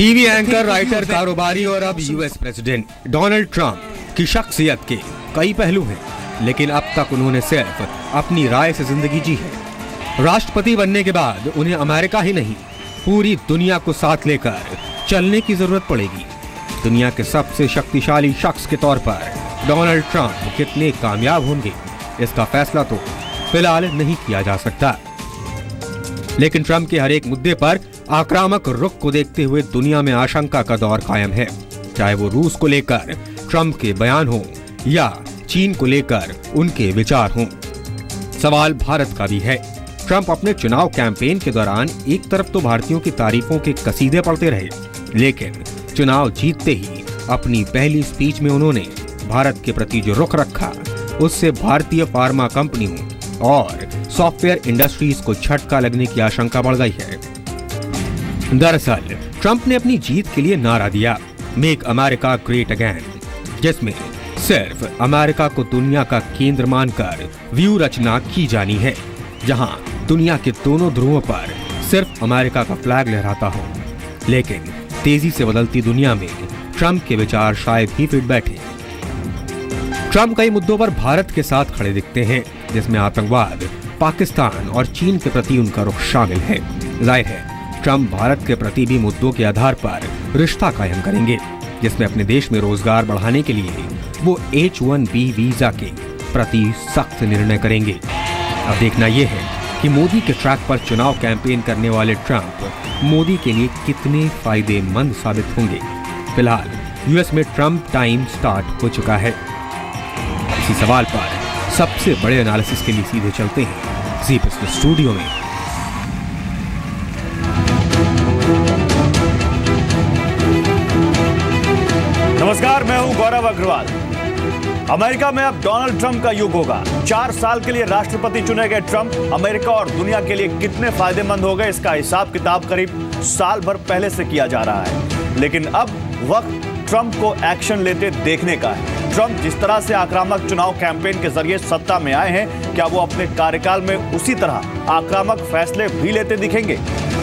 TV anchor, writer, कारोबारी और अब यूएस प्रेसिडेंट डोनाल्ड ट्रंप की शख्सियत के कई पहलू हैं, लेकिन अब तक उन्होंने सिर्फ अपनी राय से जिंदगी जी है। राष्ट्रपति बनने के बाद उन्हें अमेरिका ही नहीं, पूरी दुनिया को साथ लेकर चलने की जरूरत पड़ेगी। दुनिया के सबसे शक्तिशाली शख्स के तौर पर डोनाल्ड ट्रंप कितने कामयाब होंगे, इसका फैसला तो फिलहाल नहीं किया जा सकता। लेकिन ट्रंप के हर एक मुद्दे पर आक्रामक रुख को देखते हुए दुनिया में आशंका का दौर कायम है, चाहे वो रूस को लेकर ट्रंप के बयान हो या चीन को लेकर उनके विचार हों। सवाल भारत का भी है। ट्रंप अपने चुनाव कैंपेन के दौरान एक तरफ तो भारतीयों की तारीफों के कसीदे पढ़ते रहे, लेकिन चुनाव जीतते ही अपनी पहली स्पीच में उन्होंने भारत के प्रति जो रुख रखा, उससे भारतीय फार्मा कंपनियों और सॉफ्टवेयर इंडस्ट्रीज को झटका लगने की आशंका बढ़ गई है। दरअसल ट्रंप ने अपनी जीत के लिए नारा दिया, मेक अमेरिका ग्रेट अगेन, जिसमें सिर्फ अमेरिका को दुनिया का केंद्र मानकर व्यू रचना की जानी है, जहां दुनिया के दोनों ध्रुवों पर सिर्फ अमेरिका का फ्लैग लहराता हो। लेकिन तेजी से बदलती दुनिया में ट्रंप के विचार शायद ही फिट बैठे। ट्रंप कई मुद्दों पर भारत के साथ खड़े दिखते हैं, जिसमें आतंकवाद, पाकिस्तान और चीन के प्रति उनका रुख शामिल है। जाहिर है ट्रंप भारत के प्रति भी मुद्दों के आधार पर रिश्ता कायम करेंगे, जिसमें अपने देश में रोजगार बढ़ाने के लिए वो H-1B वीजा के प्रति सख्त निर्णय करेंगे। अब देखना यह है कि मोदी के ट्रैक पर चुनाव कैंपेन करने वाले ट्रंप मोदी के लिए कितने फायदेमंद साबित होंगे। फिलहाल यूएस में ट्रंप टाइम स्टार्ट हो चुका है। इसी सवाल पर सबसे बड़े एनालिसिस के लिए सीधे चलते हैं ज़ी बिज़नेस स्टूडियो में। नमस्कार, मैं हूं गौरव अग्रवाल। अमेरिका में अब डोनाल्ड ट्रंप का युग होगा। 4 साल के लिए राष्ट्रपति चुने गए ट्रंप अमेरिका और दुनिया के लिए कितने फायदेमंद हो गए, इसका हिसाब किताब करीब साल भर पहले से किया जा रहा है। लेकिन अब वक्त ट्रंप को एक्शन लेते देखने का है। ट्रंप जिस तरह से आक्रामक चुनाव कैंपेन के जरिए सत्ता में आए हैं, क्या वो अपने कार्यकाल में उसी तरह आक्रामक फैसले भी लेते दिखेंगे?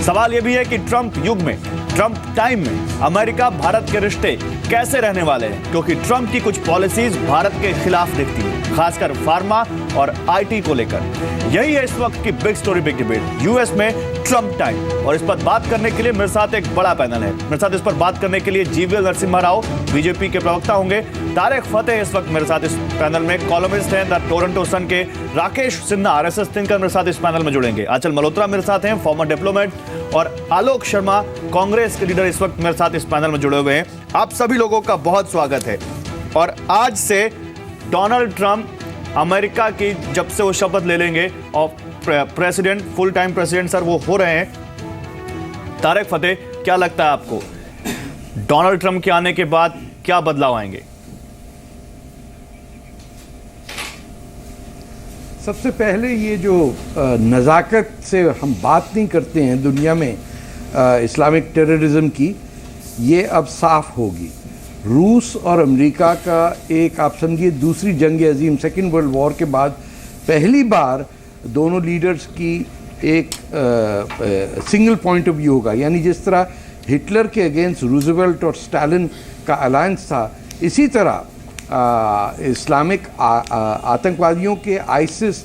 सवाल यह भी है कि ट्रंप युग में, ट्रंप टाइम में अमेरिका भारत के रिश्ते कैसे रहने वाले हैं, क्योंकि ट्रंप की कुछ पॉलिसीज भारत के खिलाफ दिखती हैं, खासकर फार्मा और आईटी को लेकर। यही है इस वक्त की big story, big debate, US में ट्रंप टाइम। और इस पर बात करने के लिए मेरे साथ एक बड़ा पैनल है। मेरे साथ इस पर बात करने के लिए जीवीएल नरसिम्हा राव बीजेपी के प्रवक्ता होंगे, तारिक फतेह इस वक्त मेरे साथ इस पैनल में कॉलमिस्ट हैं, द टोरंटो सन के, राकेश सिन्हा आरएसएस थिंकर मेरे साथ इस पैनल में जुड़ेंगे, आंचल मल्होत्रा मेरे साथ हैं, फॉर्मर डिप्लोमेट, और आलोक शर्मा कांग्रेस के लीडर इस वक्त मेरे साथ इस पैनल में जुड़े हुए हैं। आप सभी लोगों का बहुत स्वागत है। और आज से डोनाल्ड ट्रंप अमेरिका की जब से वो शपथ ले लेंगे और president, full time president sir वो हो रहे हैं, तारिक फतेह क्या लगता है आपको डोनाल्ड ट्रंप के आने के बाद क्या बदलाव आएंगे? सबसे पहले ये जो नज़ाकत से हम बात नहीं करते हैं दुनिया में इस्लामिक टेररिज्म की, ये अब साफ होगी। रूस और अमेरिका का एक, आप समझिए, दूसरी जंग अजीम, सेकेंड वर्ल्ड वॉर के बाद पहली बार दोनों लीडर्स की एक सिंगल पॉइंट ऑफ व्यू होगा। यानी जिस तरह हिटलर के अगेंस्ट रूजवेल्ट और स्टालिन का अलायंस था, इसी तरह इस्लामिक आतंकवादियों के आइसिस,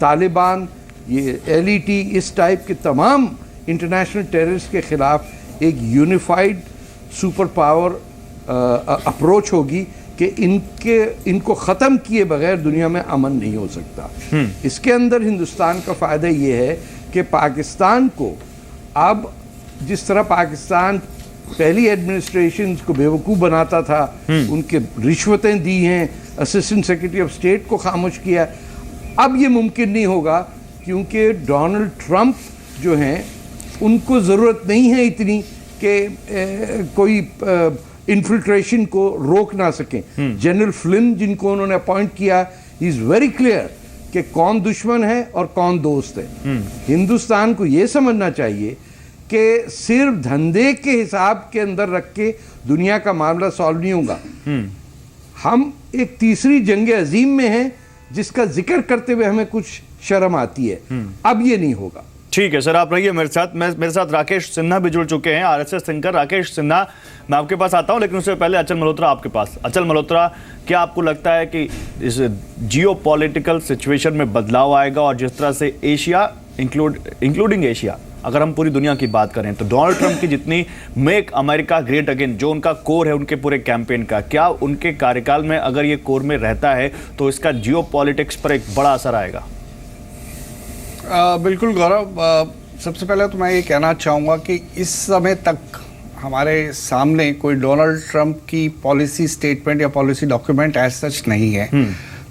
तालिबान, ये एलईटी, इस टाइप के तमाम इंटरनेशनल टेररिस्ट के ख़िलाफ़ एक यूनिफाइड सुपर पावर अप्रोच होगी कि इनको ख़त्म किए बगैर दुनिया में अमन नहीं हो सकता। इसके अंदर हिंदुस्तान का फ़ायदा ये है कि पाकिस्तान को अब, जिस तरह पाकिस्तान पहली एडमिनिस्ट्रेशन को बेवकूफ़ बनाता था, उनके रिश्वतें दी हैं, असिस्टेंट सेक्रेटरी ऑफ स्टेट को खामोश किया, अब ये मुमकिन नहीं होगा, क्योंकि डोनाल्ड ट्रंप जो हैं उनको ज़रूरत नहीं है इतनी कि कोई इन्फिल्ट्रेशन को रोक ना सकें। जनरल फ्लिन जिनको उन्होंने अपॉइंट किया, ही इज़ वेरी क्लियर कि कौन दुश्मन है और कौन दोस्त है। हिंदुस्तान को ये समझना चाहिए कि सिर्फ धंधे के हिसाब के अंदर रख के दुनिया का मामला सॉल्व नहीं होगा। हम एक तीसरी जंग अजीम में हैं, जिसका जिक्र करते हुए हमें कुछ शर्म आती है। अब ये नहीं होगा। ठीक है सर, आप रहिए मेरे साथ। मेरे साथ राकेश सिन्हा भी जुड़ चुके हैं, आरएसएस थिंकर। राकेश सिन्हा, मैं आपके पास आता हूं, लेकिन उससे पहले अचल मल्होत्रा आपके पास। अचल मल्होत्रा, क्या आपको लगता है कि इस जियोपॉलिटिकल सिचुएशन में बदलाव आएगा, और जिस तरह से एशिया इंक्लूडिंग एशिया, अगर हम पूरी दुनिया की बात करें, तो डोनाल्ड ट्रंप की जितनी मेक अमेरिका ग्रेट अगेन जो उनका कोर है उनके पूरे कैंपेन का, क्या उनके कार्यकाल में अगर ये कोर में रहता है तो इसका जियोपॉलिटिक्स पर एक बड़ा असर आएगा? बिल्कुल गौरव, सबसे पहले तो मैं ये कहना चाहूँगा कि इस समय तक हमारे सामने कोई डोनाल्ड ट्रंप की पॉलिसी स्टेटमेंट या पॉलिसी डॉक्यूमेंट एज सच नहीं है।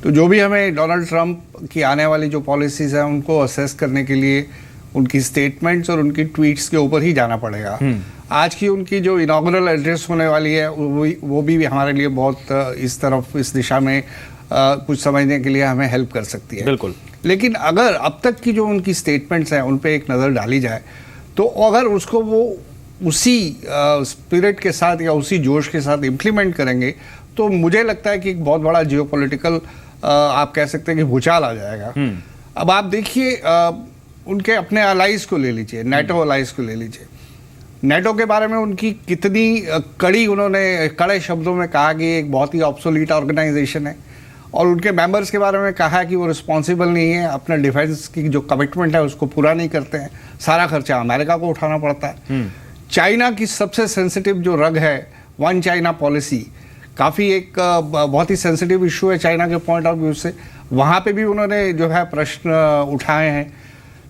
तो जो भी हमें डोनाल्ड ट्रंप की आने वाली जो पॉलिसीज़ हैं उनको असेस करने के लिए उनकी स्टेटमेंट्स और उनकी ट्वीट्स के ऊपर ही जाना पड़ेगा। आज की उनकी जो इनॉग्रल एड्रेस होने वाली है वो भी हमारे लिए बहुत इस दिशा में कुछ समझने के लिए हमें हेल्प कर सकती है। बिल्कुल। लेकिन अगर अब तक की जो उनकी स्टेटमेंट्स हैं उन पे एक नज़र डाली जाए, तो अगर उसको वो उसी स्पिरिट के साथ या उसी जोश के साथ इम्प्लीमेंट करेंगे, तो मुझे लगता है कि एक बहुत बड़ा जियोपॉलिटिकल आप कह सकते हैं कि भूचाल आ जाएगा। अब आप देखिए, उनके अपने अलाइज को ले लीजिए, नेटो अलाइज को ले लीजिए। नेटो के बारे में उनकी कितनी कड़े शब्दों में कहा कि एक बहुत ही ऑब्सोलीट ऑर्गेनाइजेशन है, और उनके मेंबर्स के बारे में कहा कि वो रिस्पॉन्सिबल नहीं है, अपने डिफेंस की जो कमिटमेंट है उसको पूरा नहीं करते हैं, सारा खर्चा अमेरिका को उठाना पड़ता है। चाइना की सबसे सेंसिटिव जो रग है, वन चाइना पॉलिसी, काफ़ी एक बहुत ही सेंसिटिव इशू है चाइना के पॉइंट ऑफ व्यू से, वहाँ पे भी उन्होंने जो है प्रश्न उठाए हैं।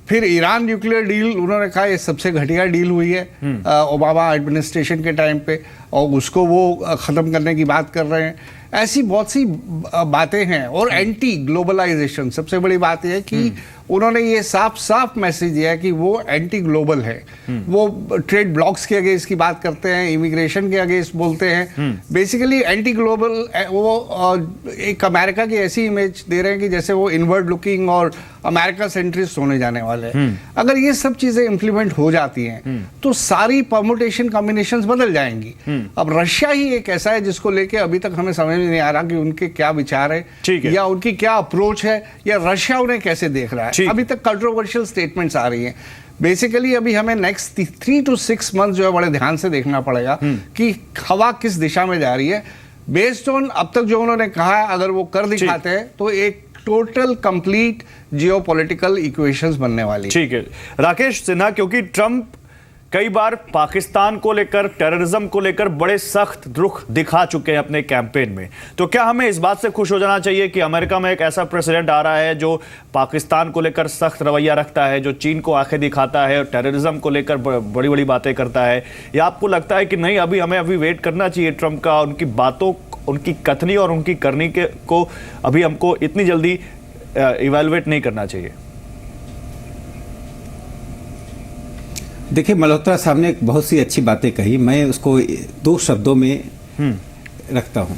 फिर ईरान न्यूक्लियर डील, उन्होंने कहा ये सबसे घटिया डील हुई है ओबामा एडमिनिस्ट्रेशन के टाइम पे, और उसको वो ख़त्म करने की बात कर रहे हैं। ऐसी बहुत सी बातें हैं। और एंटी ग्लोबलाइजेशन, सबसे बड़ी बात यह है कि उन्होंने ये साफ साफ मैसेज दिया है कि वो एंटी ग्लोबल है। वो ट्रेड ब्लॉक्स के अगेंस्ट की बात करते हैं, इमिग्रेशन के अगेंस्ट बोलते हैं, बेसिकली एंटी ग्लोबल। वो एक अमेरिका की ऐसी इमेज दे रहे हैं कि जैसे वो इनवर्ड लुकिंग और अमेरिका सेंट्रिस्ट होने जाने वाले हैं। अगर ये सब चीजें इंप्लीमेंट हो जाती हैं तो सारी परमुटेशन कॉम्बिनेशंस बदल जाएंगी। अब रशिया ही एक ऐसा है जिसको लेके अभी तक हमें समझ में नहीं आ रहा कि उनके क्या विचार है, या उनकी क्या अप्रोच है, या रशिया उन्हें कैसे देख रहा है। अभी तक कंट्रोवर्शियल स्टेटमेंट्स आ रही हैं। बेसिकली अभी हमें नेक्स्ट 3 to 6 मंथ जो है बड़े ध्यान से देखना पड़ेगा कि हवा किस दिशा में जा रही है। बेस्ड ऑन अब तक जो उन्होंने कहा है, अगर वो कर दिखाते हैं तो एक टोटल कंप्लीट जियोपॉलिटिकल इक्वेशंस बनने वाली। ठीक है राकेश सिन्हा, क्योंकि ट्रंप कई बार पाकिस्तान को लेकर, टेररिज्म को लेकर बड़े सख्त रुख दिखा चुके हैं अपने कैंपेन में, तो क्या हमें इस बात से खुश हो जाना चाहिए कि अमेरिका में एक ऐसा प्रेसिडेंट आ रहा है जो पाकिस्तान को लेकर सख्त रवैया रखता है, जो चीन को आंखें दिखाता है और टेररिज्म को लेकर बड़ी बड़ी बातें करता है? या आपको लगता है कि नहीं, हमें वेट करना चाहिए ट्रंप का, उनकी बातों, उनकी कथनी और उनकी करनी को अभी हमको इतनी जल्दी इवैल्यूएट नहीं करना चाहिए? देखिए, मल्होत्रा साहब ने बहुत सी अच्छी बातें कही, मैं उसको 2 शब्दों में रखता हूं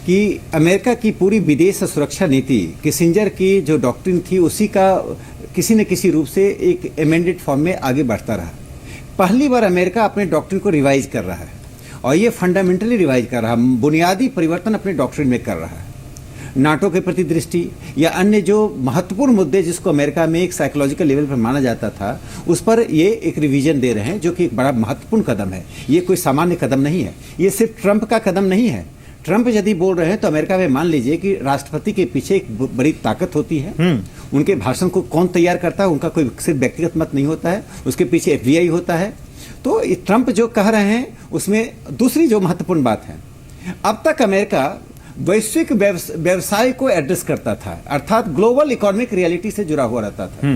कि अमेरिका की पूरी विदेश सुरक्षा नीति, किसिंजर की जो डॉक्ट्रिन थी, उसी का किसी न किसी रूप से एक एमेंडेड फॉर्म में आगे बढ़ता रहा। पहली बार अमेरिका अपने डॉक्ट्रिन को रिवाइज कर रहा है, और ये फंडामेंटली रिवाइज कर रहा है, बुनियादी परिवर्तन अपने डॉक्ट्रिन में कर रहा है। नाटो के प्रति दृष्टि या अन्य जो महत्वपूर्ण मुद्दे जिसको अमेरिका में एक साइकोलॉजिकल लेवल पर माना जाता था, उस पर ये एक रिवीजन दे रहे हैं, जो कि एक बड़ा महत्वपूर्ण कदम है। ये कोई सामान्य कदम नहीं है, ये सिर्फ ट्रंप का कदम नहीं है। ट्रंप यदि बोल रहे हैं तो अमेरिका में मान लीजिए कि राष्ट्रपति के पीछे एक बड़ी ताकत होती है। उनके भाषण को कौन तैयार करता है, उनका कोई सिर्फ व्यक्तिगत मत नहीं होता है, उसके पीछे FBI होता है। तो ट्रंप जो कह रहे हैं उसमें दूसरी जो महत्वपूर्ण बात है, अब तक अमेरिका वैश्विक व्यवसाय को एड्रेस करता था, अर्थात ग्लोबल इकोनॉमिक रियलिटी से जुड़ा हुआ रहता था,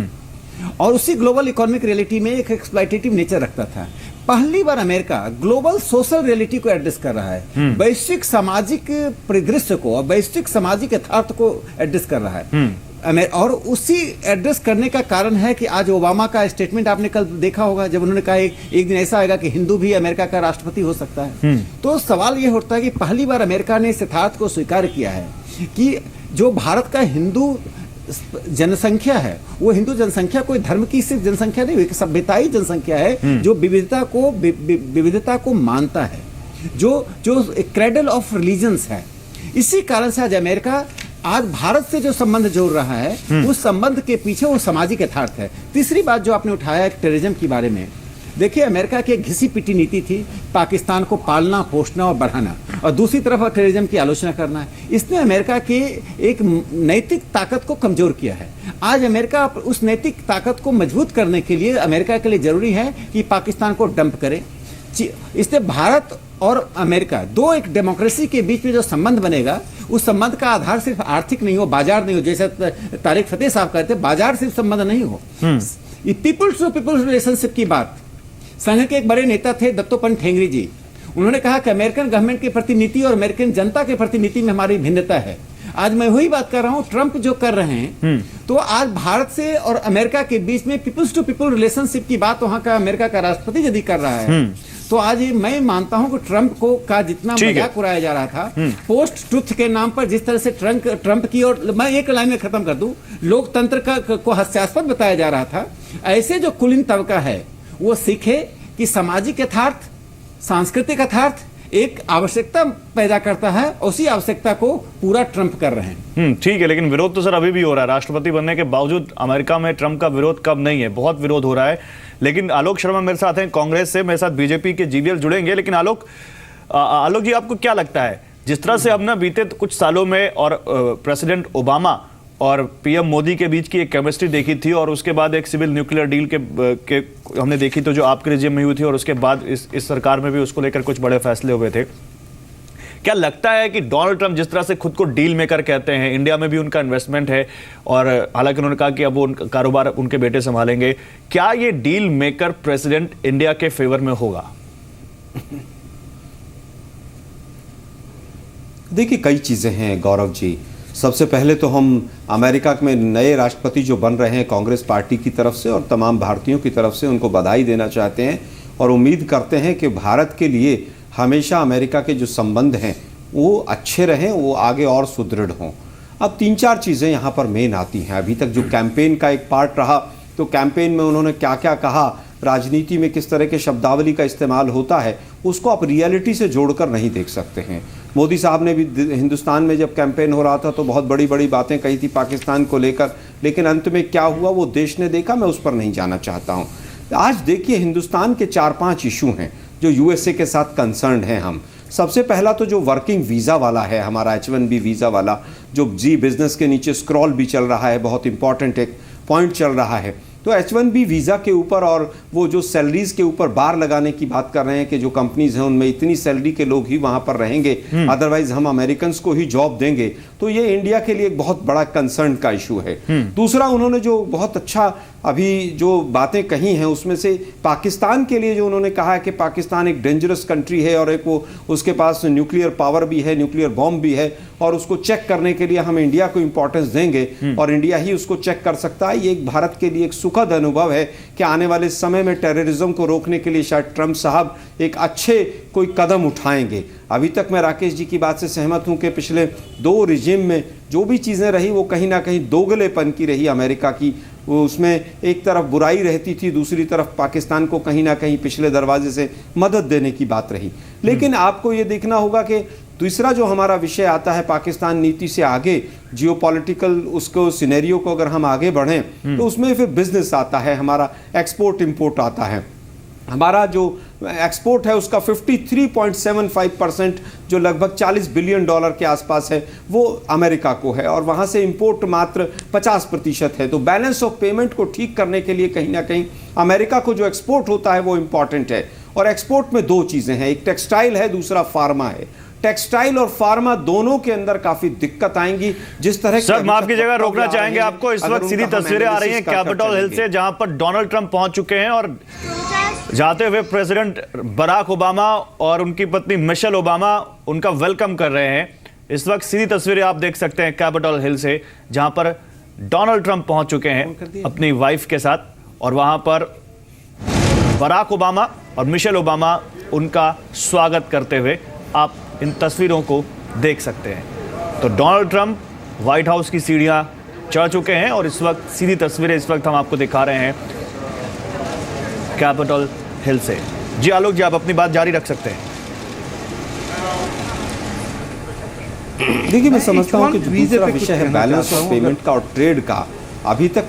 और उसी ग्लोबल इकोनॉमिक रियलिटी में एक एक्सप्लॉइटेटिव नेचर रखता था। पहली बार अमेरिका ग्लोबल सोशल रियलिटी को एड्रेस कर रहा है, वैश्विक सामाजिक परिदृश्य को और वैश्विक सामाजिक यथार्थ को एड्रेस कर रहा है। और उसी एड्रेस करने का कारण है कि आज ओबामा का स्टेटमेंट आपने कल देखा होगा, जब उन्होंने कहा एक दिन ऐसा आएगा कि हिंदू भी अमेरिका का राष्ट्रपति हो सकता है। तो सवाल यह उठता है कि पहली बार अमेरिका ने इस यथार्थ को स्वीकार किया है कि जो भारत का हिंदू जनसंख्या है, वो हिंदू जनसंख्या कोई धर्म की सिर्फ जनसंख्या नहीं, एक सभ्यताई जनसंख्या है जो विविधता को मानता है, जो क्रेडल ऑफ रिलीजन्स है। इसी कारण से आज अमेरिका आज भारत से जो संबंध जोड़ रहा है उस संबंध के पीछे वो सामाजिक यथार्थ है। तीसरी बात जो आपने उठाया टेररिज्म के बारे में, देखिए अमेरिका की एक घिसी पिटी नीति थी पाकिस्तान को पालना पोषना और बढ़ाना, और दूसरी तरफ टेररिज्म की आलोचना करना है। इसने अमेरिका की एक नैतिक ताकत को कमजोर किया है। आज अमेरिका उस नैतिक ताकत को मजबूत करने के लिए अमेरिका के लिए जरूरी है कि पाकिस्तान को डंप करे। इससे भारत और अमेरिका दो एक डेमोक्रेसी के बीच में जो संबंध बनेगा, उस संबंध का आधार सिर्फ आर्थिक नहीं हो, बाजार नहीं हो, जैसे तारिक फतेह साहब कहते हैं बाजार सिर्फ संबंध नहीं हो। ये पीपल्स टू पीपल्स रिलेशनशिप की बात, संघ के एक बड़े नेता थे दत्तोपंत ठेंगड़ी जी, उन्होंने कहा कि अमेरिकन गवर्नमेंट के प्रति नीति और अमेरिकन जनता के प्रति नीति में हमारी भिन्नता है। आज मैं वही बात कर रहा हूं, ट्रंप जो कर रहे हैं, तो आज भारत से और अमेरिका के बीच में पीपल्स टू पीपल रिलेशनशिप की बात वहां का अमेरिका का राष्ट्रपति यदि कर रहा है, तो आज मैं मानता हूं कि ट्रंप को का जितना मजाक उड़ाया जा रहा था पोस्ट ट्रुथ के नाम पर, जिस तरह से ट्रंप की, और मैं एक लाइन में खत्म कर दूं, लोकतंत्र को हास्यास्पद बताया जा रहा था, ऐसे जो कुलीन तबका है वो सीखे कि सामाजिक यथार्थ, सांस्कृतिक यथार्थ एक आवश्यकता पैदा करता है, उसी आवश्यकता को पूरा ट्रंप कर रहे हैं। ठीक है, लेकिन विरोध तो सर अभी भी हो रहा है। राष्ट्रपति बनने के बावजूद अमेरिका में ट्रंप का विरोध कब नहीं है, बहुत विरोध हो रहा है। लेकिन आलोक शर्मा मेरे साथ हैं कांग्रेस से, मेरे साथ बीजेपी के जीवीएल जुड़ेंगे। लेकिन आलोक जी, आपको क्या लगता है, जिस तरह से हमने बीते कुछ सालों में और प्रेसिडेंट ओबामा और पीएम मोदी के बीच की एक केमिस्ट्री देखी थी, और उसके बाद एक सिविल न्यूक्लियर डील के हमने देखी तो जो आपके रिजिम में हुई थी, और उसके बाद इस सरकार में भी उसको लेकर कुछ बड़े फैसले हुए थे। क्या लगता है कि डोनाल्ड ट्रंप जिस तरह से खुद को डील मेकर कहते हैं, इंडिया में भी उनका इन्वेस्टमेंट है, और हालांकि उन्होंने कहा कि अब वो उनका कारोबार उनके बेटे संभालेंगे, क्या ये डील मेकर प्रेसिडेंट इंडिया के फेवर में होगा? देखिए, कई चीज़ें हैं गौरव जी। सबसे पहले तो हम अमेरिका में नए राष्ट्रपति जो बन रहे हैं कांग्रेस पार्टी की तरफ से और तमाम भारतीयों की तरफ से उनको बधाई देना चाहते हैं, और उम्मीद करते हैं कि भारत के लिए हमेशा अमेरिका के जो संबंध हैं वो अच्छे रहें, वो आगे और सुदृढ़ हों। अब 3-4 चीज़ें यहाँ पर मेन आती हैं। अभी तक जो कैंपेन का एक पार्ट रहा, तो कैंपेन में उन्होंने क्या क्या कहा, राजनीति में किस तरह के शब्दावली का इस्तेमाल होता है, उसको आप रियलिटी से जोड़कर नहीं देख सकते हैं। मोदी साहब ने भी हिंदुस्तान में जब कैंपेन हो रहा था तो बहुत बड़ी बड़ी बातें कही थी पाकिस्तान को लेकर, लेकिन अंत में क्या हुआ वो देश ने देखा, मैं उस पर नहीं जाना चाहता हूँ। आज देखिए, हिंदुस्तान के 4-5 इशू हैं जो यूएसए के साथ कंसर्न्ड हैं हम। सबसे पहला तो जो वर्किंग वीज़ा वाला है हमारा, H1B वीज़ा वाला, जो जी बिजनेस के नीचे स्क्रॉल भी चल रहा है, बहुत इंपॉर्टेंट एक पॉइंट चल रहा है। तो H1B वीज़ा के ऊपर और वो जो सैलरीज के ऊपर बार लगाने की बात कर रहे हैं कि जो कंपनीज हैं उनमें इतनी सैलरी के लोग ही वहाँ पर रहेंगे, अदरवाइज हम अमेरिकन को ही जॉब देंगे, तो ये इंडिया के लिए एक बहुत बड़ा कंसर्न का इशू है। दूसरा, उन्होंने जो बहुत अच्छा अभी जो बातें कही हैं उसमें से पाकिस्तान के लिए जो उन्होंने कहा है कि पाकिस्तान एक डेंजरस कंट्री है और एक वो उसके पास न्यूक्लियर पावर भी है, न्यूक्लियर बॉम्ब भी है, और उसको चेक करने के लिए हम इंडिया को इंपॉर्टेंस देंगे और इंडिया ही उसको चेक कर सकता है। ये एक भारत के लिए एक सुखद अनुभव है कि आने वाले समय में टेररिज्म को रोकने के लिए शायद ट्रंप साहब एक अच्छे कोई कदम उठाएंगे। अभी तक मैं राकेश जी की बात से सहमत हूं कि पिछले 2 रिजिम में जो भी चीज़ें रही वो कहीं ना कहीं दोगलेपन की रही अमेरिका की। वो उसमें एक तरफ बुराई रहती थी, दूसरी तरफ पाकिस्तान को कहीं ना कहीं पिछले दरवाजे से मदद देने की बात रही। लेकिन आपको ये देखना होगा कि दूसरा जो हमारा विषय आता है पाकिस्तान नीति से आगे, जियोपॉलिटिकल उसको सिनेरियो को अगर हम आगे बढ़ें तो उसमें फिर बिजनेस आता है, हमारा एक्सपोर्ट इंपोर्ट आता है। हमारा जो एक्सपोर्ट है उसका 53.75% जो लगभग $40 बिलियन के आसपास है वो अमेरिका को है, और वहाँ से इंपोर्ट मात्र 50% है। तो बैलेंस ऑफ पेमेंट को ठीक करने के लिए कहीं ना कहीं अमेरिका को जो एक्सपोर्ट होता है वो इम्पॉर्टेंट है। और एक्सपोर्ट में 2 चीज़ें हैं, एक टेक्सटाइल है, दूसरा फार्मा है। टेक्सटाइल और फार्मा दोनों के अंदर काफी दिक्कत आएंगी। जिस तरह सर, माफ की जगह रोकना चाहेंगे आपको, इस वक्त सीधी तस्वीरें आ रही हैं कैपिटल हिल से, जहां पर डोनाल्ड ट्रंप पहुंच चुके हैं और जाते हुए प्रेसिडेंट बराक ओबामा और उनकी पत्नी मिशेल ओबामा उनका वेलकम कर रहे हैं। इस वक्त सीधी तस्वीरें आप देख सकते हैं कैपिटल हिल से, जहां पर डोनाल्ड ट्रंप पहुंच चुके हैं अपनी वाइफ के साथ, और वहां पर बराक ओबामा और मिशेल ओबामा उनका स्वागत करते हुए आप इन तस्वीरों को देख सकते हैं। तो डोनाल्ड ट्रंप व्हाइट हाउस की सीढ़ियां चढ़ चुके हैं और इस वक्त सीधी तस्वीरें इस वक्त हम आपको दिखा रहे हैं कैपिटल हिल से। जी आलोक जी, आप अपनी बात जारी रख सकते हैं। देखिए, मैं समझता हूं कि जो वीज़े दूसरा पे कुछ विषय है कहना बैलेंस चाहता ऑफ हूं, पेमेंट का और ट्रेड का, अभी तक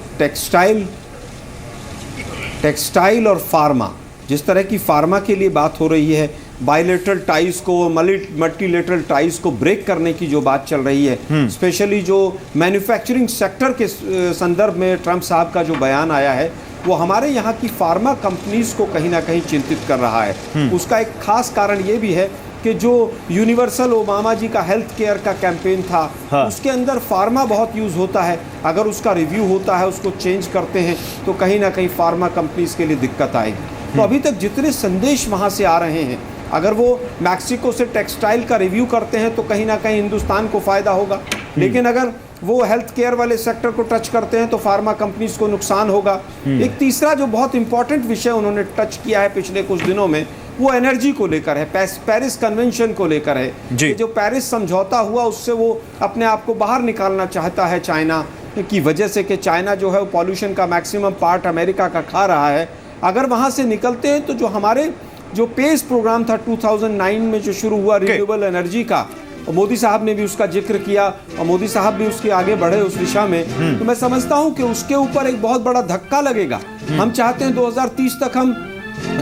टेक्सटाइल और फार्मा, जिस तरह की फार्मा के लिए बात हो रही है, बायलेटरल टाइज को, मल्टीलेटरल टाइज को ब्रेक करने की जो बात चल रही है, स्पेशली जो मैन्युफैक्चरिंग सेक्टर के संदर्भ में ट्रंप साहब का जो बयान आया है, वो हमारे यहाँ की फार्मा कंपनीज को कहीं ना कहीं चिंतित कर रहा है। उसका एक खास कारण ये भी है कि जो यूनिवर्सल ओबामा जी का हेल्थ केयर का कैंपेन था, हाँ। उसके अंदर फार्मा बहुत यूज होता है। अगर उसका रिव्यू होता है, उसको चेंज करते हैं, तो कहीं ना कहीं फार्मा कंपनीज के लिए दिक्कत आएगी। तो अभी तक जितने संदेश वहाँ से आ रहे हैं, अगर वो मैक्सिको से टेक्सटाइल का रिव्यू करते हैं तो कहीं ना कहीं हिंदुस्तान को फायदा होगा, लेकिन अगर वो हेल्थ केयर वाले सेक्टर को टच करते हैं तो फार्मा कंपनीज को नुकसान होगा। एक तीसरा जो बहुत इंपॉर्टेंट विषय उन्होंने टच किया है पिछले कुछ दिनों में, वो एनर्जी को लेकर है, पेरिस कन्वेंशन को लेकर है कि जो पेरिस समझौता हुआ उससे वो अपने आप को बाहर निकालना चाहता है चाइना की वजह से, कि चाइना जो है वो पॉल्यूशन का मैक्सिमम पार्ट अमेरिका का खा रहा है। अगर वहाँ से निकलते हैं तो जो हमारे जो पेस प्रोग्राम था 2009 में जो शुरू हुआ रिन्यूएबल एनर्जी का, और मोदी साहब ने भी उसका जिक्र किया और मोदी साहब भी उसके आगे बढ़े उस दिशा में, तो मैं समझता हूं कि उसके ऊपर एक बहुत बड़ा धक्का लगेगा। हम चाहते हैं 2030 तक हम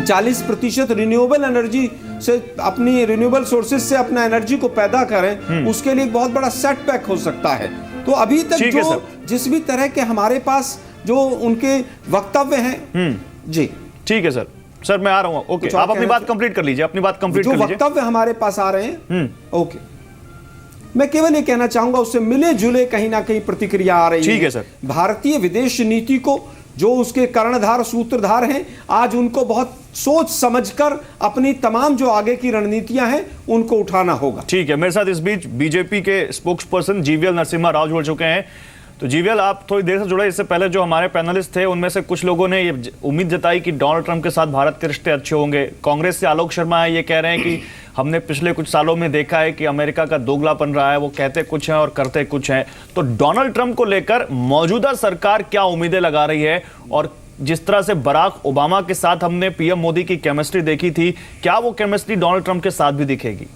40% रिन्यूएबल एनर्जी से, अपनी रिन्यूएबल सोर्सेज से अपना एनर्जी को पैदा करें, उसके लिए एक बहुत बड़ा सेटबैक हो सकता है। तो अभी तक जो जिस भी तरह के हमारे पास जो उनके वक्तव्य हैं, जी ठीक है सर। सर मैं आ रहा हूँ, ओके, आप अपनी बात कंप्लीट कर लीजिए, अपनी बात कंप्लीट कर लीजिए। जो वक्तव्य हमारे पास आ रहे हैं, ओके, मैं केवल ये कहना चाहूंगा उससे मिले जुले कहीं ना कहीं प्रतिक्रिया आ रही है। ठीक है सर। भारतीय विदेश नीति को जो उसके कर्णधार सूत्रधार हैं, आज उनको बहुत सोच समझकर अपनी तमाम जो आगे की रणनीतियां हैं उनको उठाना होगा। ठीक है, मेरे साथ इस बीच बीजेपी के spokes person GVL Narasimha Rao जुड़ चुके हैं। तो जीवीएल, आप थोड़ी देर से जुड़े, इससे पहले जो हमारे पैनलिस्ट थे उनमें से कुछ लोगों ने ये उम्मीद जताई कि डोनाल्ड ट्रंप के साथ भारत के रिश्ते अच्छे होंगे। कांग्रेस से आलोक शर्मा ये कह रहे हैं कि हमने पिछले कुछ सालों में देखा है कि अमेरिका का दोगलापन रहा है, वो कहते कुछ हैं और करते कुछ हैं। तो डोनाल्ड ट्रंप को लेकर मौजूदा सरकार क्या उम्मीदें लगा रही है, और जिस तरह से बराक ओबामा के साथ हमने पीएम मोदी की केमिस्ट्री देखी थी, क्या वो केमिस्ट्री डोनाल्ड ट्रंप के साथ भी दिखेगी?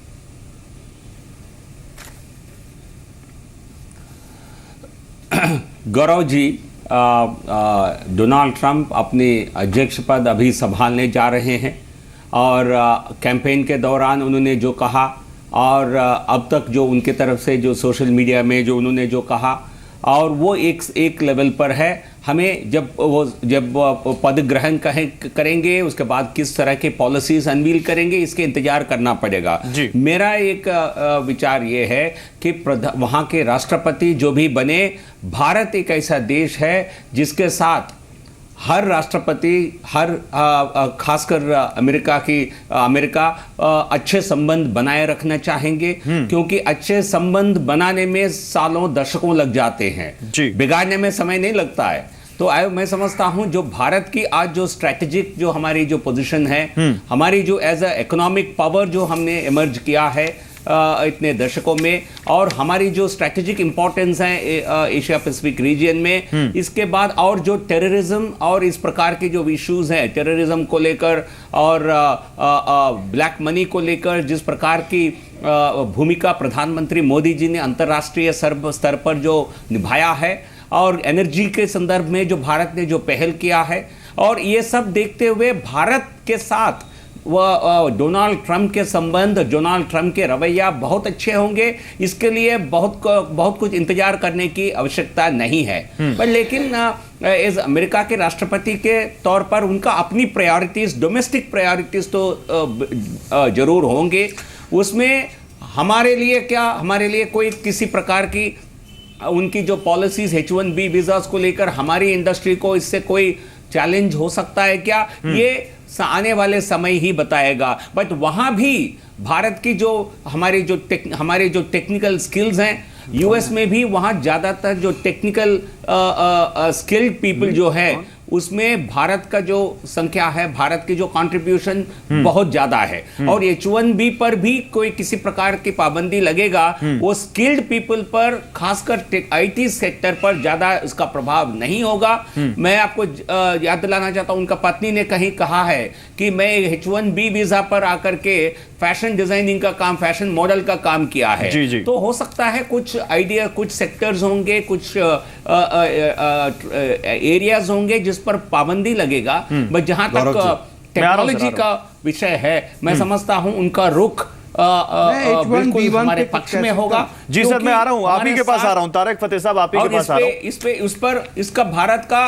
गौरव जी, डोनाल्ड ट्रंप अपने अध्यक्ष पद अभी संभालने जा रहे हैं और कैंपेन के दौरान उन्होंने जो कहा और अब तक जो उनके तरफ से जो सोशल मीडिया में जो उन्होंने जो कहा, और वो एक लेवल पर है। हमें जब पद ग्रहण करेंगे उसके बाद किस तरह के पॉलिसीज अनवील करेंगे, इसके इंतजार करना पड़ेगा। मेरा एक विचार ये है कि वहाँ के राष्ट्रपति जो भी बने, भारत एक ऐसा देश है जिसके साथ हर राष्ट्रपति, हर खासकर अमेरिका अच्छे संबंध बनाए रखना चाहेंगे, क्योंकि अच्छे संबंध बनाने में सालों दशकों लग जाते हैं, बिगाड़ने में समय नहीं लगता है। तो मैं समझता हूं जो भारत की आज जो स्ट्रैटेजिक जो हमारी जो पोजीशन है, हमारी जो एज अ इकोनॉमिक पावर जो हमने इमर्ज किया है इतने दशकों में, और हमारी जो स्ट्रैटेजिक इंपॉर्टेंस है एशिया पैसिफिक रीजन में, इसके बाद और जो टेररिज्म और इस प्रकार के जो इश्यूज हैं टेररिज्म को लेकर और ब्लैक मनी को लेकर, जिस प्रकार की भूमिका प्रधानमंत्री मोदी जी ने अंतर्राष्ट्रीय स्तर पर जो निभाया है, और एनर्जी के संदर्भ में जो भारत ने जो पहल किया है, और ये सब देखते हुए भारत के साथ डोनाल्ड ट्रंप के संबंध, डोनाल्ड ट्रंप के रवैया बहुत अच्छे होंगे। इसके लिए बहुत कुछ इंतजार करने की आवश्यकता नहीं है। पर लेकिन एज अमेरिका के राष्ट्रपति के तौर पर उनका अपनी प्रायोरिटीज, डोमेस्टिक प्रायोरिटीज तो जरूर होंगे। उसमें हमारे लिए कोई किसी प्रकार की उनकी जो पॉलिसीज H1B वीजास को लेकर हमारी इंडस्ट्री को इससे कोई चैलेंज हो सकता है क्या, ये आने वाले समय ही बताएगा। बट वहां भी भारत की जो हमारे जो टेक्निकल स्किल्स हैं, यूएस में भी वहां ज्यादातर जो टेक्निकल स्किल्ड पीपल जो है, उसमें भारत का जो संख्या है, भारत की जो कंट्रीब्यूशन बहुत ज्यादा है। और H1B पर भी कोई किसी प्रकार की पाबंदी लगेगा, वो स्किल्ड पीपल पर, खासकर IT सेक्टर पर ज्यादा इसका प्रभाव नहीं होगा। मैं आपको याद दिलाना चाहता हूं, उनका पत्नी ने कहीं कहा है कि मैं H1B वीजा पर आकर के फैशन डिजाइनिंग का काम, फैशन मॉडल का काम किया है। जी, जी। तो हो सकता है कुछ आइडिया, कुछ सेक्टर्स होंगे, कुछ एरियाज होंगे जिस पर पाबंदी लगेगा, बट जहां गौरव तक जी, टेक्नोलॉजी का विषय है, मैं समझता हूं उनका रुख बिल्कुल हमारे पक्ष में होगा। जी सर, मैं आ रहा हूं, आप ही के पास आ रहा हूं, तारिक फतेह साहब, आप ही के पास आ रहा हूं। इस पर इसका भारत का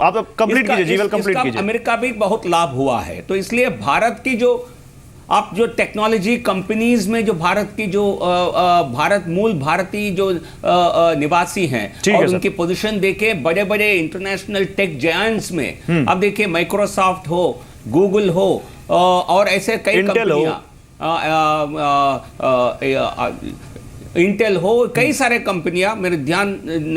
आप कंप्लीट कीजिए, जीवल कंप्लीट इसका कीजिए। अमेरिका भी बहुत लाभ हुआ है, तो इसलिए भारत की जो आप जो टेक्नोलॉजी कंपनीज में जो भारत की जो मूल भारतीय जो निवासी हैं ठीक है और सर। उनकी पोजीशन देखे बड़े बड़े इंटरनेशनल टेक जायंट्स में, अब देखिए माइक्रोसॉफ्ट हो, गूगल हो, और ऐसे कई इंटेल हो। कंपनियां, इंटेल हो, कई सारे कंपनियां, मेरे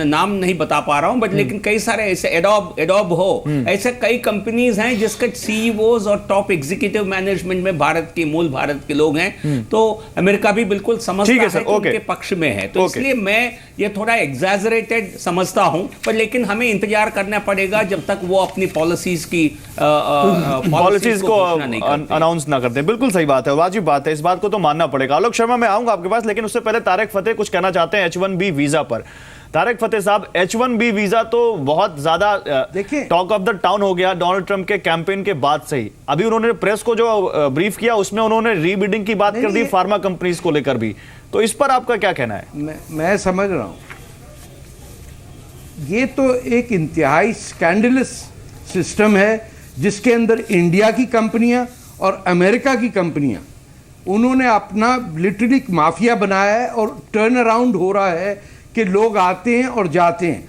नाम नहीं बता पा रहा हूं, बट लेकिन कई सारे ऐसे एडोब हो, ऐसे कई कंपनीज हैं जिसके सीईओज और टॉप एग्जीक्यूटिव मैनेजमेंट में मूल भारत के लोग हैं। तो अमेरिका भी बिल्कुल समझता ठीक है है सर, कि ओके। उनके पक्ष में है, तो इसलिए मैं ये थोड़ा एग्जैजरेटेड समझता हूं, पर लेकिन हमें इंतजार करना पड़ेगा जब तक वो अपनी पॉलिसीज पॉलिसीज को घोषणा नहीं करते। अनाउंस ना करते। बिल्कुल सही बात है, वाजिब बात है, इस बात को तो मानना पड़ेगा। आलोक शर्मा, मैं आऊंगा आपके पास, लेकिन उससे पहले तारिक फतेह कुछ कहना चाहते हैं H1B वीजा पर। तारिक फतेह साहब, H1B वीजा तो बहुत ज्यादा देखिए, टॉक ऑफ द टाउन हो गया डोनाल्ड ट्रंप के कैंपेन के बाद से ही। अभी उन्होंने प्रेस को जो ब्रीफ किया उसमें उन्होंने रीबिडिंग की बात कर दी फार्मा कंपनीज को लेकर भी, तो इस पर आपका क्या कहना है? मैं समझ रहा हूं, ये तो एक इंतहाई स्कैंडलस सिस्टम है जिसके अंदर इंडिया की कंपनियां और अमेरिका की कंपनियां, उन्होंने अपना लिटरली माफिया बनाया है और टर्न अराउंड हो रहा है कि लोग आते हैं और जाते हैं,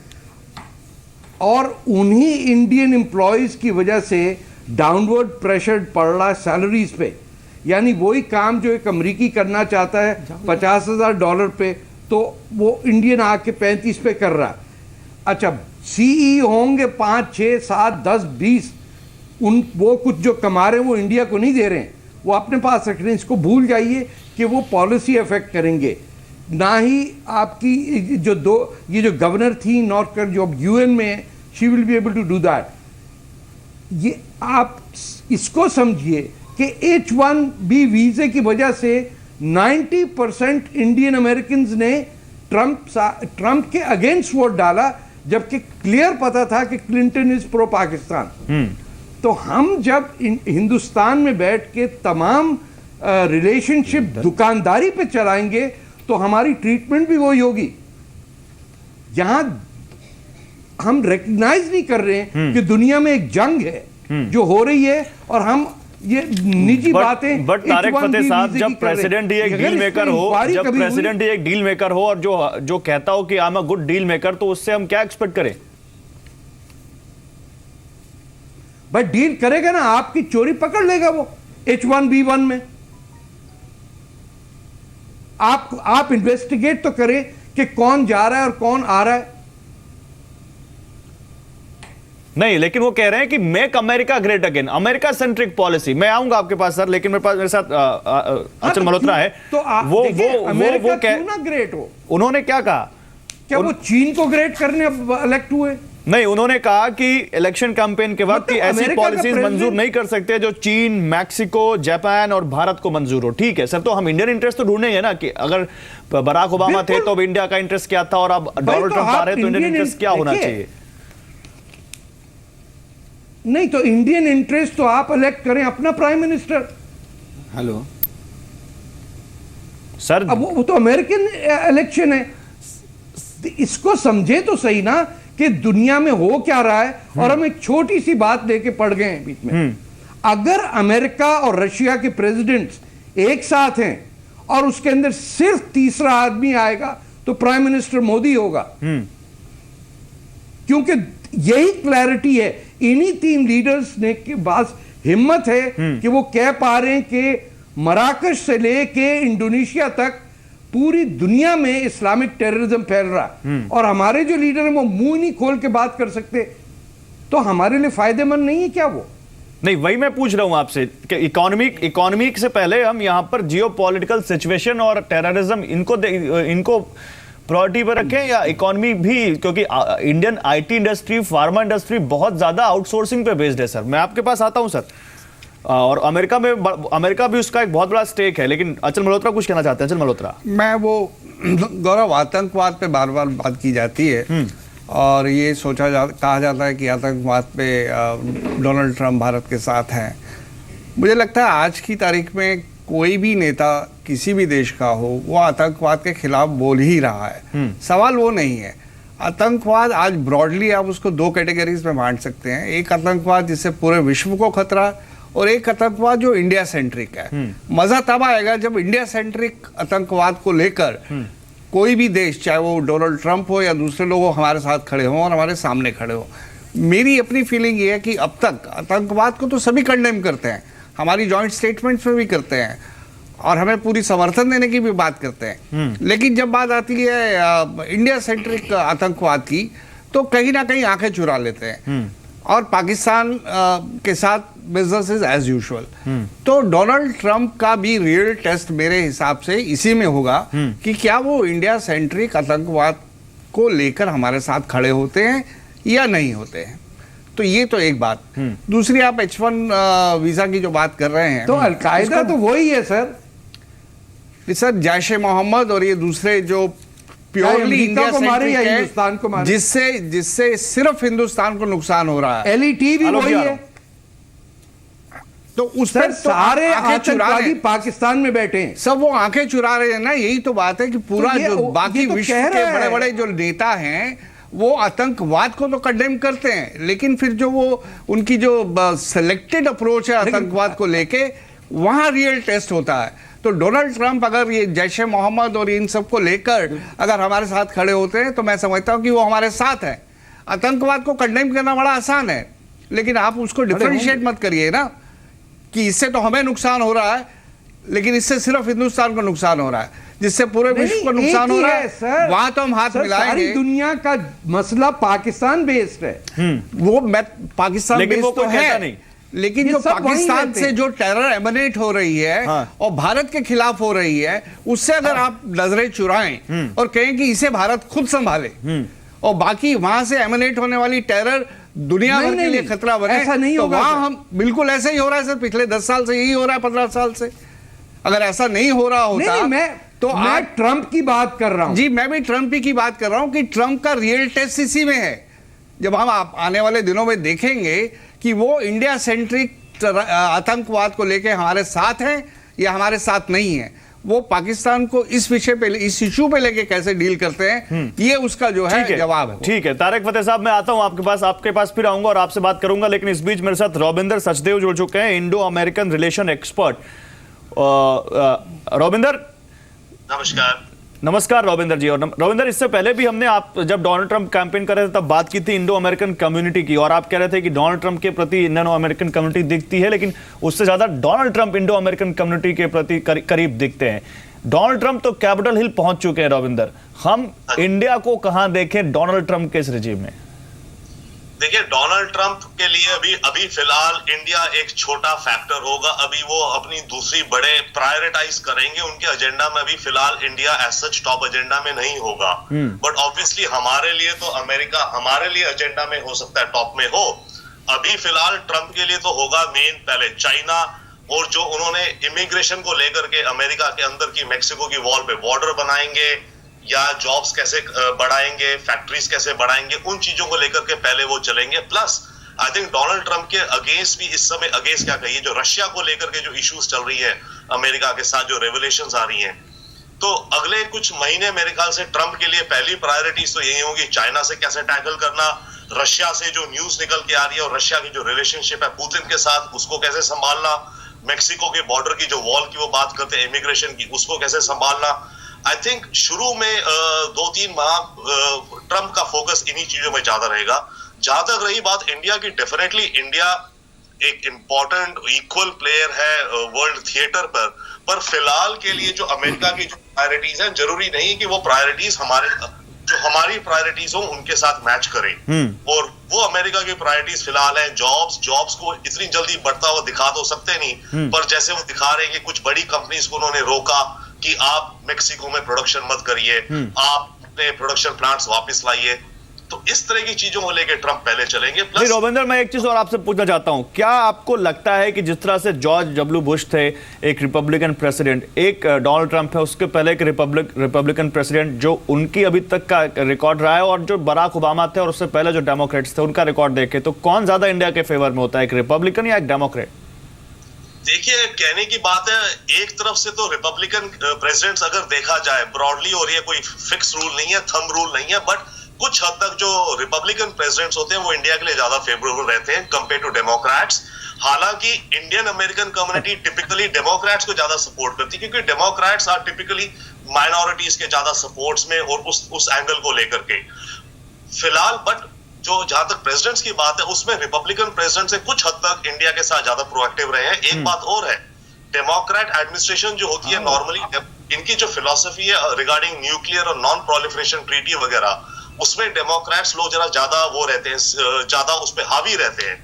और उन्हीं इंडियन एम्प्लॉयज़ की वजह से डाउनवर्ड प्रेशर पड़ रहा है सैलरीज पे। यानी वही काम जो एक अमरीकी करना चाहता है $50,000 पे, तो वो इंडियन आके 35 पे कर रहा है। अच्छा, सीई होंगे 5, 6, 7, 10, 20, वो कुछ जो कमा रहे हैं वो इंडिया को नहीं दे रहे हैं, वो अपने पास रख रहे हैं। इसको भूल जाइए कि वो पॉलिसी अफेक्ट करेंगे, ना ही आपकी ये जो गवर्नर थी नॉर्थ कर जो अब यूएन में है, she will be able to do that. ये आप इसको समझिए कि H1B वीजे की वजह से 90% इंडियन अमेरिकन ने ट्रंप के अगेंस्ट वोट डाला, जबकि क्लियर पता था कि क्लिंटन इज प्रो पाकिस्तान। तो हम जब हिंदुस्तान में बैठ के तमाम रिलेशनशिप दुकानदारी पे चलाएंगे तो हमारी ट्रीटमेंट भी वही होगी। यहां हम रिकग्नाइज नहीं कर रहे हैं कि दुनिया में एक जंग है जो हो रही है, और हम ये निजी बातें। बट तारिक फतेह साहब, जब प्रेसिडेंट ही एक डील मेकर हो, जब प्रेसिडेंट ही एक डील मेकर हो और जो कहता हो कि I am a good deal maker, तो उससे हम क्या एक्सपेक्ट करें? भाई डील करेगा ना, आपकी चोरी पकड़ लेगा वो H1B1 में। आप इन्वेस्टिगेट तो करें कि कौन जा रहा है और कौन आ रहा है। नहीं, लेकिन वो कह रहे हैं कि make America great again, America centric policy. मैं आऊंगा आपके पास सर, लेकिन मेरे साथ अचल मल्होत्रा है। तो वो अमेरिका क्यों ना ग्रेट हो? उन्होंने क्या कहा? क्या वो चीन को ग्रेट करने इलेक्ट हुए? नहीं, उन्होंने कहा कि इलेक्शन कैंपेन के वक्त ऐसी पॉलिसीज मंजूर नहीं कर सकते जो चीन, मैक्सिको, जापान और भारत को मंजूर हो। ठीक है सर, तो हम इंडियन इंटरेस्ट तो ढूंढेंगे ना, कि अगर बराक ओबामा थे तो इंडिया का इंटरेस्ट क्या था, और अब डोनाल्ड ट्रंप आ रहे हैं तो इंडियन इंटरेस्ट क्या होना चाहिए? नहीं, तो इंडियन इंटरेस्ट तो आप इलेक्ट करें अपना प्राइम मिनिस्टर। हेलो सर, अब वो तो अमेरिकन इलेक्शन है, इसको समझे तो सही ना कि दुनिया में हो क्या रहा है। और हम एक छोटी सी बात लेके पड़ गए हैं बीच में। अगर अमेरिका और रशिया के प्रेसिडेंट्स एक साथ हैं और उसके अंदर सिर्फ तीसरा आदमी आएगा तो प्राइम मिनिस्टर मोदी होगा, क्योंकि यही क्लैरिटी है। इन्हीं 3 लीडर्स ने के पास हिम्मत है कि वो कह पा रहे हैं कि मराकश से लेके इंडोनेशिया तक पूरी दुनिया में इस्लामिक टेररिज्म फैल रहा है, और हमारे जो लीडर हैं वो मुंह नहीं खोल के बात कर सकते, तो हमारे लिए फायदेमंद नहीं है क्या वो? नहीं, वही मैं पूछ रहा हूं आपसे कि इकोनॉमिक से पहले हम यहां पर जियोपॉलिटिकल सिचुएशन और टेररिज्म इनको प्रायोरिटी पर रखें, या इकोनॉमी भी? क्योंकि Indian IT industry, pharma industry बहुत ज्यादा आउटसोर्सिंग पे बेस्ड है। सर, मैं आपके पास आता हूं सर। और अमेरिका भी उसका एक बहुत बड़ा स्टेक है। लेकिन अचल मल्होत्रा कुछ कहना चाहते हैं। अचल मल्होत्रा, मैं वो गौरव, आतंकवाद पे बार बार बात की जाती है और ये कहा जाता है कि आतंकवाद पे डोनाल्ड ट्रंप भारत के साथ हैं। मुझे लगता है आज की तारीख में कोई भी नेता किसी भी देश का हो, वो आतंकवाद के खिलाफ बोल ही रहा है। सवाल वो नहीं है। आतंकवाद आज ब्रॉडली आप उसको दो कैटेगरीज में बांट सकते हैं। एक आतंकवाद जिससे पूरे विश्व को खतरा, और एक आतंकवाद जो इंडिया सेंट्रिक है। मजा तब आएगा जब इंडिया सेंट्रिक आतंकवाद को लेकर कोई भी देश, चाहे वो डोनाल्ड ट्रंप हो या दूसरे लोग हो, हमारे साथ खड़े हों और हमारे सामने खड़े हों। मेरी अपनी फीलिंग ये है कि अब तक आतंकवाद को तो सभी कंडेम करते हैं, हमारी जॉइंट स्टेटमेंट्स में भी करते हैं और हमें पूरी समर्थन देने की भी बात करते हैं। लेकिन जब बात आती है इंडिया सेंट्रिक आतंकवाद की, तो कहीं ना कहीं आंखें चुरा लेते हैं और पाकिस्तान के साथ बिजनेस इज एज यूजुअल। तो डोनाल्ड ट्रंप का भी रियल टेस्ट मेरे हिसाब से इसी में होगा कि क्या वो इंडिया सेंट्रिक आतंकवाद को लेकर हमारे साथ खड़े होते हैं या नहीं होते हैं। तो ये तो एक बात। दूसरी, आप H1 वीजा की जो बात कर रहे हैं, तो अलकायदा तो वही है सर। जैश ए मोहम्मद और ये दूसरे जो प्योरली इंडिया को मारे या सेंट्रिक हिंदुस्तान को है, मारे, जिससे सिर्फ हिंदुस्तान को नुकसान हो रहा है। LET भी वही है। तो उस सर पर सारे आतंकवादी पाकिस्तान में बैठे हैं, सब वो आंखें चुरा रहे हैं ना। यही तो बात है कि पूरा तो जो बाकी तो विश्व के बड़े बड़े जो नेता हैं वो आतंकवाद को तो कंडेम करते हैं, लेकिन फिर जो वो उनकी जो सिलेक्टेड अप्रोच है आतंकवाद को लेके, वहां रियल टेस्ट होता है। तो डोनाल्ड ट्रंप अगर ये जैश ए मोहम्मद और इन सब को लेकर अगर हमारे साथ खड़े होते हैं, तो मैं समझता हूं कि वो हमारे साथ है। आतंकवाद को कंडेम करना बड़ा आसान है, लेकिन आप उसको डिफरेंशिएट मत करिए ना कि इससे तो हमें नुकसान हो रहा है, लेकिन इससे सिर्फ हिंदुस्तान को नुकसान हो रहा है, जिससे पूरे विश्व को नुकसान हो रहा है। सर, वहां तो हम हाथ मिलाएंगे। सारी दुनिया का मसला पाकिस्तान बेस्ड है। वो पाकिस्तान लेकिन वो तो कोई कहता है नहीं। लेकिन जो पाकिस्तान से जो टेरर एमिनेट हो रही है और भारत के खिलाफ हो रही है, उससे अगर आप नजरें चुराएं और कहें कि इसे भारत खुद संभाले और बाकी वहां से एमिनेट होने वाली टेरर दुनिया भर के लिए खतरा बने, ऐसा नहीं तो होगा। वहां हम बिल्कुल ऐसे ही हो रहा है सर। पिछले 10 साल से यही हो रहा है, 15 साल से। अगर ऐसा नहीं हो रहा होता नहीं, मैं ट्रंप की बात कर रहा हूं। जी, मैं भी ट्रंप ही की बात कर रहा हूं कि ट्रंप का रियल टेस्ट इसी में है। जब हम आने वाले दिनों में देखेंगे कि वो इंडिया सेंट्रिक आतंकवाद को लेके हमारे साथ हैं या हमारे साथ नहीं है, वो पाकिस्तान को इस विषय पे, इस इशू पे लेके कैसे डील करते हैं, ये उसका जो है जवाब है। ठीक है तारिक फतेह साहब, मैं आता हूं आपके पास फिर आऊंगा और आपसे बात करूंगा। लेकिन इस बीच मेरे साथ रविंदर सचदेव जुड़ चुके हैं, Indo American relation expert. Ravinder, नमस्कार रविंदर जी। और रविंदर, इससे पहले भी हमने, आप जब डोनाल्ड ट्रंप कैंपेन कर रहे थे तब बात की थी इंडो अमेरिकन कम्युनिटी की, और आप कह रहे थे कि डोनाल्ड ट्रंप के प्रति इंडो अमेरिकन कम्युनिटी दिखती है, लेकिन उससे ज्यादा Donald Trump Indo American community के प्रति करीब दिखते हैं। डोनाल्ड ट्रंप तो कैपिटल हिल पहुंच चुके हैं रविंदर, हम इंडिया को कहां देखें डोनाल्ड ट्रंप के इस रिजीम में? देखिए, डोनाल्ड ट्रंप के लिए अभी फिलहाल इंडिया एक छोटा फैक्टर होगा। अभी वो अपनी दूसरी बड़े प्रायोरिटाइज करेंगे, उनके एजेंडा में अभी फिलहाल India as such top agenda में नहीं होगा। बट ऑब्वियसली हमारे लिए तो अमेरिका हमारे लिए एजेंडा में हो सकता है, टॉप में हो। अभी फिलहाल ट्रंप के लिए तो होगा मेन पहले चाइना, और जो उन्होंने इमिग्रेशन को लेकर के अमेरिका के अंदर की मेक्सिको की वॉल पे बॉर्डर बनाएंगे या जॉब्स कैसे बढ़ाएंगे, फैक्ट्रीज कैसे बढ़ाएंगे, उन चीजों को लेकर के पहले वो चलेंगे। Plus I think Donald Trump के अगेंस्ट भी इस समय, अगेंस्ट क्या कहिए, जो रशिया को लेकर के जो इश्यूज चल रही है अमेरिका के साथ, जो रेवलेशंस आ रही हैं, तो अगले कुछ महीने मेरे ख्याल से ट्रंप के लिए पहली प्रायोरिटीज तो यही होगी, चाइना से कैसे टैकल करना, रशिया से जो न्यूज निकल के आ रही है और रशिया की जो रिलेशनशिप है पुतिन के साथ, उसको कैसे संभालना, मेक्सिको के बॉर्डर की जो वॉल की वो बात करते हैं, इमिग्रेशन की, उसको कैसे संभालना। आई थिंक शुरू में 2-3 माह ट्रंप का फोकस इन्हीं चीजों में ज्यादा रहेगा। जहां तक रही बात इंडिया की, डेफिनेटली इंडिया एक इंपॉर्टेंट इक्वल प्लेयर है वर्ल्ड थिएटर पर फिलहाल के लिए जो अमेरिका की जो प्रायोरिटीज हैं, जरूरी नहीं कि वो प्रायोरिटीज हमारी प्रायोरिटीज हो उनके साथ मैच करें। और वो अमेरिका की प्रायोरिटीज फिलहाल है जॉब्स को इतनी जल्दी बढ़ता हुआ दिखा तो सकते नहीं, पर जैसे वो दिखा रहे हैं कि कुछ बड़ी कंपनीज को उन्होंने रोका कि आप मेक्सिको में प्रोडक्शन मत करिए, आप अपने प्रोडक्शन प्लांट्स वापस लाइए। तो इस तरह की चीजों को लेकर ट्रंप पहले चलेंगे। नहीं रोविंदर, मैं एक चीज और आपसे पूछना चाहता हूं, क्या आपको लगता है कि जिस तरह से जॉर्ज डब्ल्यू बुश थे एक रिपब्लिकन प्रेसिडेंट, एक डोनाल्ड ट्रंप है उसके पहले एक रिपब्लिकन प्रेसिडेंट, जो उनकी अभी तक का रिकॉर्ड रहा है, और जो बराक ओबामा थे और उससे पहले जो डेमोक्रेट्स थे उनका रिकॉर्ड देखे, तो कौन ज्यादा इंडिया के फेवर में होता है, एक रिपब्लिकन या एक डेमोक्रेट? देखिए, कहने की बात है, एक तरफ से तो रिपब्लिकन प्रेसिडेंट्स अगर देखा जाए ब्रॉडली, और ये कोई फिक्स रूल नहीं है, थंब रूल नहीं है, बट कुछ हद तक जो रिपब्लिकन प्रेसिडेंट्स होते हैं वो इंडिया के लिए ज्यादा फेवरेबल रहते हैं कंपेयर टू डेमोक्रेट्स। हालांकि Indian American community typically Democrats को ज्यादा सपोर्ट करती है, क्योंकि डेमोक्रेट्स आर टिपिकली माइनॉरिटीज के ज्यादा सपोर्ट्स में और उस एंगल को लेकर के फिलहाल। बट जो जहां तक प्रेसिडेंट्स की बात है उसमें रिपब्लिकन प्रेसिडेंट से कुछ हद तक इंडिया के साथ ज्यादा प्रोएक्टिव रहे हैं। एक बात और है, डेमोक्रेट एडमिनिस्ट्रेशन जो होती है नॉर्मली, इनकी जो फिलॉसफी है रिगार्डिंग न्यूक्लियर और नॉन प्रोलिफरेशन ट्रीटी वगैरह, उसमें डेमोक्रेट्स लोग जरा ज्यादा वो रहते हैं, ज्यादा उस पर हावी रहते हैं।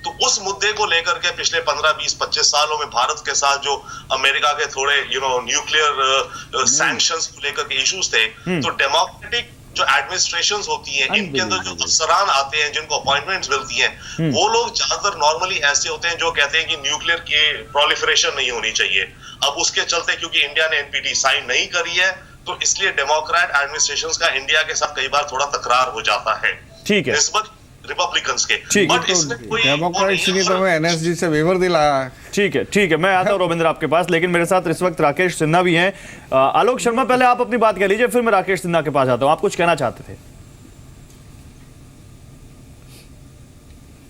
तो उस मुद्दे को लेकर के पिछले 15, 20, 25 सालों में भारत के साथ जो अमेरिका के थोड़े न्यूक्लियर सैंक्शंस को लेकर के इश्यूज थे, तो डेमोक्रेटिक जो एडमिनिस्ट्रेशंस होती हैं इनके अंदर जो अफसरान आते हैं, जिनको अपॉइंटमेंट्स मिलती हैं, वो लोग ज्यादातर नॉर्मली ऐसे होते हैं जो कहते हैं कि न्यूक्लियर की प्रोलिफरेशन नहीं होनी चाहिए। अब उसके चलते क्योंकि इंडिया ने एनपीटी साइन नहीं करी है, तो इसलिए डेमोक्रेट एडमिनिस्ट्रेशंस का इंडिया के साथ कई बार थोड़ा तकरार हो जाता है, ठीक है, निस्बत रिपब्लिकन्स के। ठीक है, बट इसमें कोई डेमोक्रेट्स की तो एनएसजी से वेवर दिलाया है। ठीक है, मैं आता हूं रोविंदर आपके पास, लेकिन मेरे साथ इस वक्त राकेश सिन्हा भी हैं। आलोक शर्मा, पहले आप अपनी बात कह लीजिए, फिर मैं राकेश सिन्हा के पास आता हूं। आप कुछ कहना चाहते थे?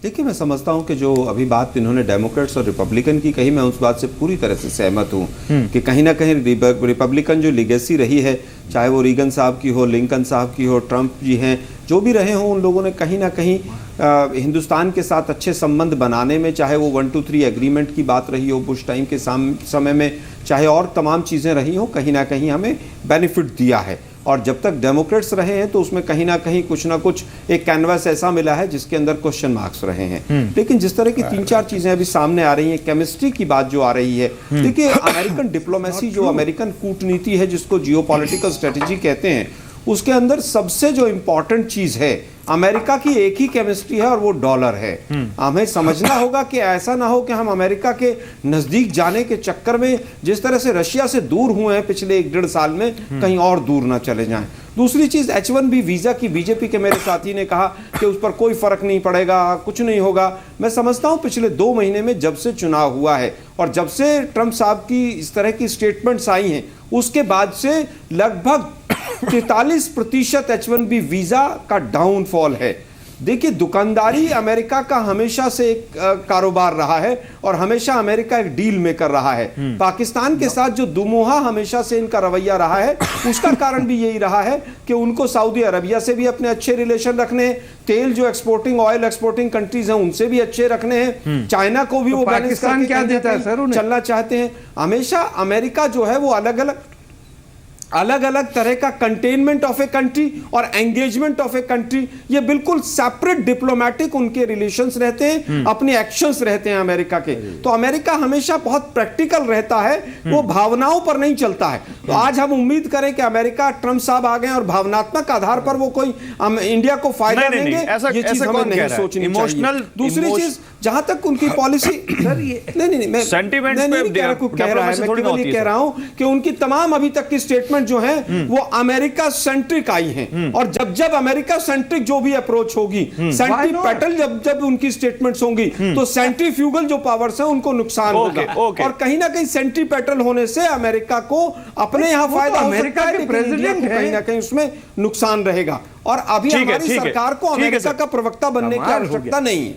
देखिए, मैं समझता हूं कि जो अभी बात इन्होंने डेमोक्रेट्स और रिपब्लिकन की कही, मैं उस बात से पूरी तरह से सहमत हूं कि कहीं ना कहीं रिपब्लिकन जो लीगेसी रही है, चाहे वो रीगन साहब की हो, लिंकन साहब की हो, ट्रंप जी हैं, जो भी रहे हों, उन लोगों ने कहीं ना कहीं हिंदुस्तान के साथ अच्छे संबंध बनाने में, चाहे वो 1-2-3 एग्रीमेंट की बात रही हो बुश टाइम के समय में, चाहे और तमाम चीज़ें रही हों, कहीं ना कहीं हमें बेनिफिट दिया है। और जब तक डेमोक्रेट्स रहे हैं तो उसमें कहीं ना कहीं कुछ ना कुछ एक कैनवास ऐसा मिला है जिसके अंदर क्वेश्चन मार्क्स रहे हैं। लेकिन जिस तरह की 3-4 चीजें अभी सामने आ रही हैं, केमिस्ट्री की बात जो आ रही है, देखिए अमेरिकन डिप्लोमेसी, जो अमेरिकन कूटनीति है, जिसको जियोपॉलिटिकल स्ट्रेटेजी कहते हैं, उसके अंदर सबसे जो इंपॉर्टेंट चीज है, अमेरिका की एक ही केमिस्ट्री है और वो डॉलर है। हमें समझना होगा कि ऐसा ना हो कि हम अमेरिका के नजदीक जाने के चक्कर में जिस तरह से रशिया से दूर हुए हैं पिछले 1-1.5 साल में, कहीं और दूर ना चले जाएं। दूसरी चीज, H1B वीजा की बीजेपी के मेरे साथी ने कहा कि उस पर कोई फर्क नहीं पड़ेगा, कुछ नहीं होगा। मैं समझता हूं पिछले 2 महीने में जब से चुनाव हुआ है और जब से ट्रंप साहब की इस तरह की स्टेटमेंट्स आई हैं, उसके बाद से लगभग 43% H1B वीजा का डाउनफॉल है। देखिए, दुकानदारी अमेरिका का हमेशा से एक कारोबार रहा है और हमेशा अमेरिका एक डील मेकर रहा है। पाकिस्तान के साथ जो दुमुहा हमेशा से इनका रवैया रहा है, उसका कारण भी यही रहा है कि उनको सऊदी अरबिया से भी अपने अच्छे रिलेशन रखने हैं, तेल जो ऑयल एक्सपोर्टिंग कंट्रीज हैं उनसे भी अच्छे रखने हैं, चाइना को भी वो पाकिस्तान क्या देता है सर उन्हें? चलना चाहते हैं। हमेशा अमेरिका जो है वो अलग अलग तरह का कंटेनमेंट ऑफ ए कंट्री और एंगेजमेंट ऑफ ए कंट्री, ये बिल्कुल सेपरेट डिप्लोमेटिक उनके रिलेशंस रहते हैं, अपने एक्शंस रहते हैं अमेरिका के। तो अमेरिका हमेशा बहुत प्रैक्टिकल रहता है, वो भावनाओं पर नहीं चलता है। तो आज हम उम्मीद करें कि अमेरिका, ट्रंप साहब आ गए और भावनात्मक आधार पर वो कोई इंडिया को फायदा देंगे, ये चीज हमें नहीं सोचनी चाहिए। दूसरी चीज, जहां तक उनकी पॉलिसी, नहीं, मैं सेंटिमेंट कह रहा हूं कि उनकी तमाम अभी तक की स्टेटमेंट जो है वो अमेरिका सेंट्रिक आई हैं, और जब अमेरिका सेंट्रिक जो भी अप्रोच होगी, सेंट्रीपेटल जब उनकी स्टेटमेंट्स होंगी, तो सेंट्रीफ्यूगल जो पावर्स हैं उनको नुकसान होगा। और कहीं ना कहीं सेंट्रीपेटल होने से अमेरिका को अपने यहां फायदा, अमेरिका के प्रेसिडेंट कहीं ना कहीं उसमें नुकसान रहेगा। और अभी हमारी सरकार को अमेरिका का प्रवक्ता बनने की आवश्यकता नहीं है।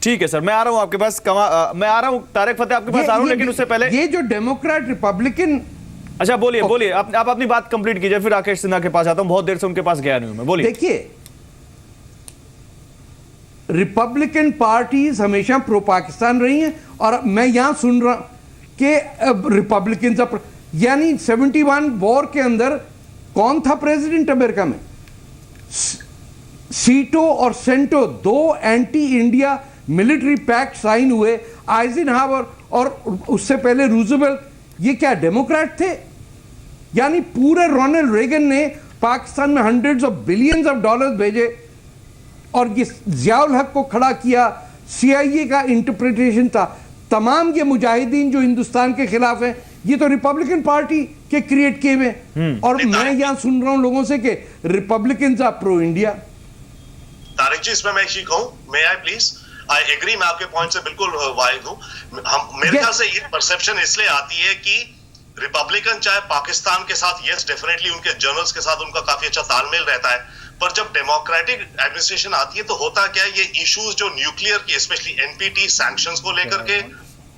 ठीक है सर, मैं आ रहा हूं आपके पास, मैं आ रहा हूं तारिक फतेह आपके पास आ रहा हूं, लेकिन उससे पहले ये जो डेमोक्रेट रिपब्लिकन, अच्छा बोलिए, आप अपनी बात कंप्लीट कीजिए, फिर राकेश सिन्हा के पास आता हूं, बहुत देर से उनके पास गया नहीं हूं मैं। बोलिए। देखिए, रिपब्लिकन पार्टीज हमेशा प्रो पाकिस्तान रही हैं, और मैं यहां सुन रहा कि रिपब्लिकन, यानी 71 वॉर के अंदर कौन था प्रेसिडेंट अमेरिका में? सीटो और CENTO, 2 anti India military pact sign हुए, आइजनहावर और उससे पहले रूजवेल्ट, ये क्या डेमोक्रेट थे? यानी पूरे रोनाल्ड रेगन ने पाकिस्तान में $100 of billions भेजे, और ये जियाउल हक को खड़ा किया, CIA का इंटरप्रिटेशन था। तमाम ये मुजाहिदीन जो हिंदुस्तान के खिलाफ हैं, ये तो रिपब्लिकन पार्टी के क्रिएट किए हुए हैं। और मैं यहां सुन रहा हूं लोगों से कि Republicans are pro India. Tariq ji, इसमें मैं एक कहूं, मे आई प्लीज? आई एग्री, मैं आपके पॉइंट से बिल्कुल वाइड हूं। मेरे ख्याल से ये परसेप्शन इसलिए आती है कि रिपब्लिकन चाहे पाकिस्तान के साथ, यस डेफिनेटली उनके जर्नल्स के साथ उनका काफी अच्छा तालमेल रहता है, पर जब डेमोक्रेटिक एडमिनिस्ट्रेशन आती है तो होता क्या है, ये इश्यूज जो न्यूक्लियर की, स्पेशली NPT सैंक्शंस को लेकर के,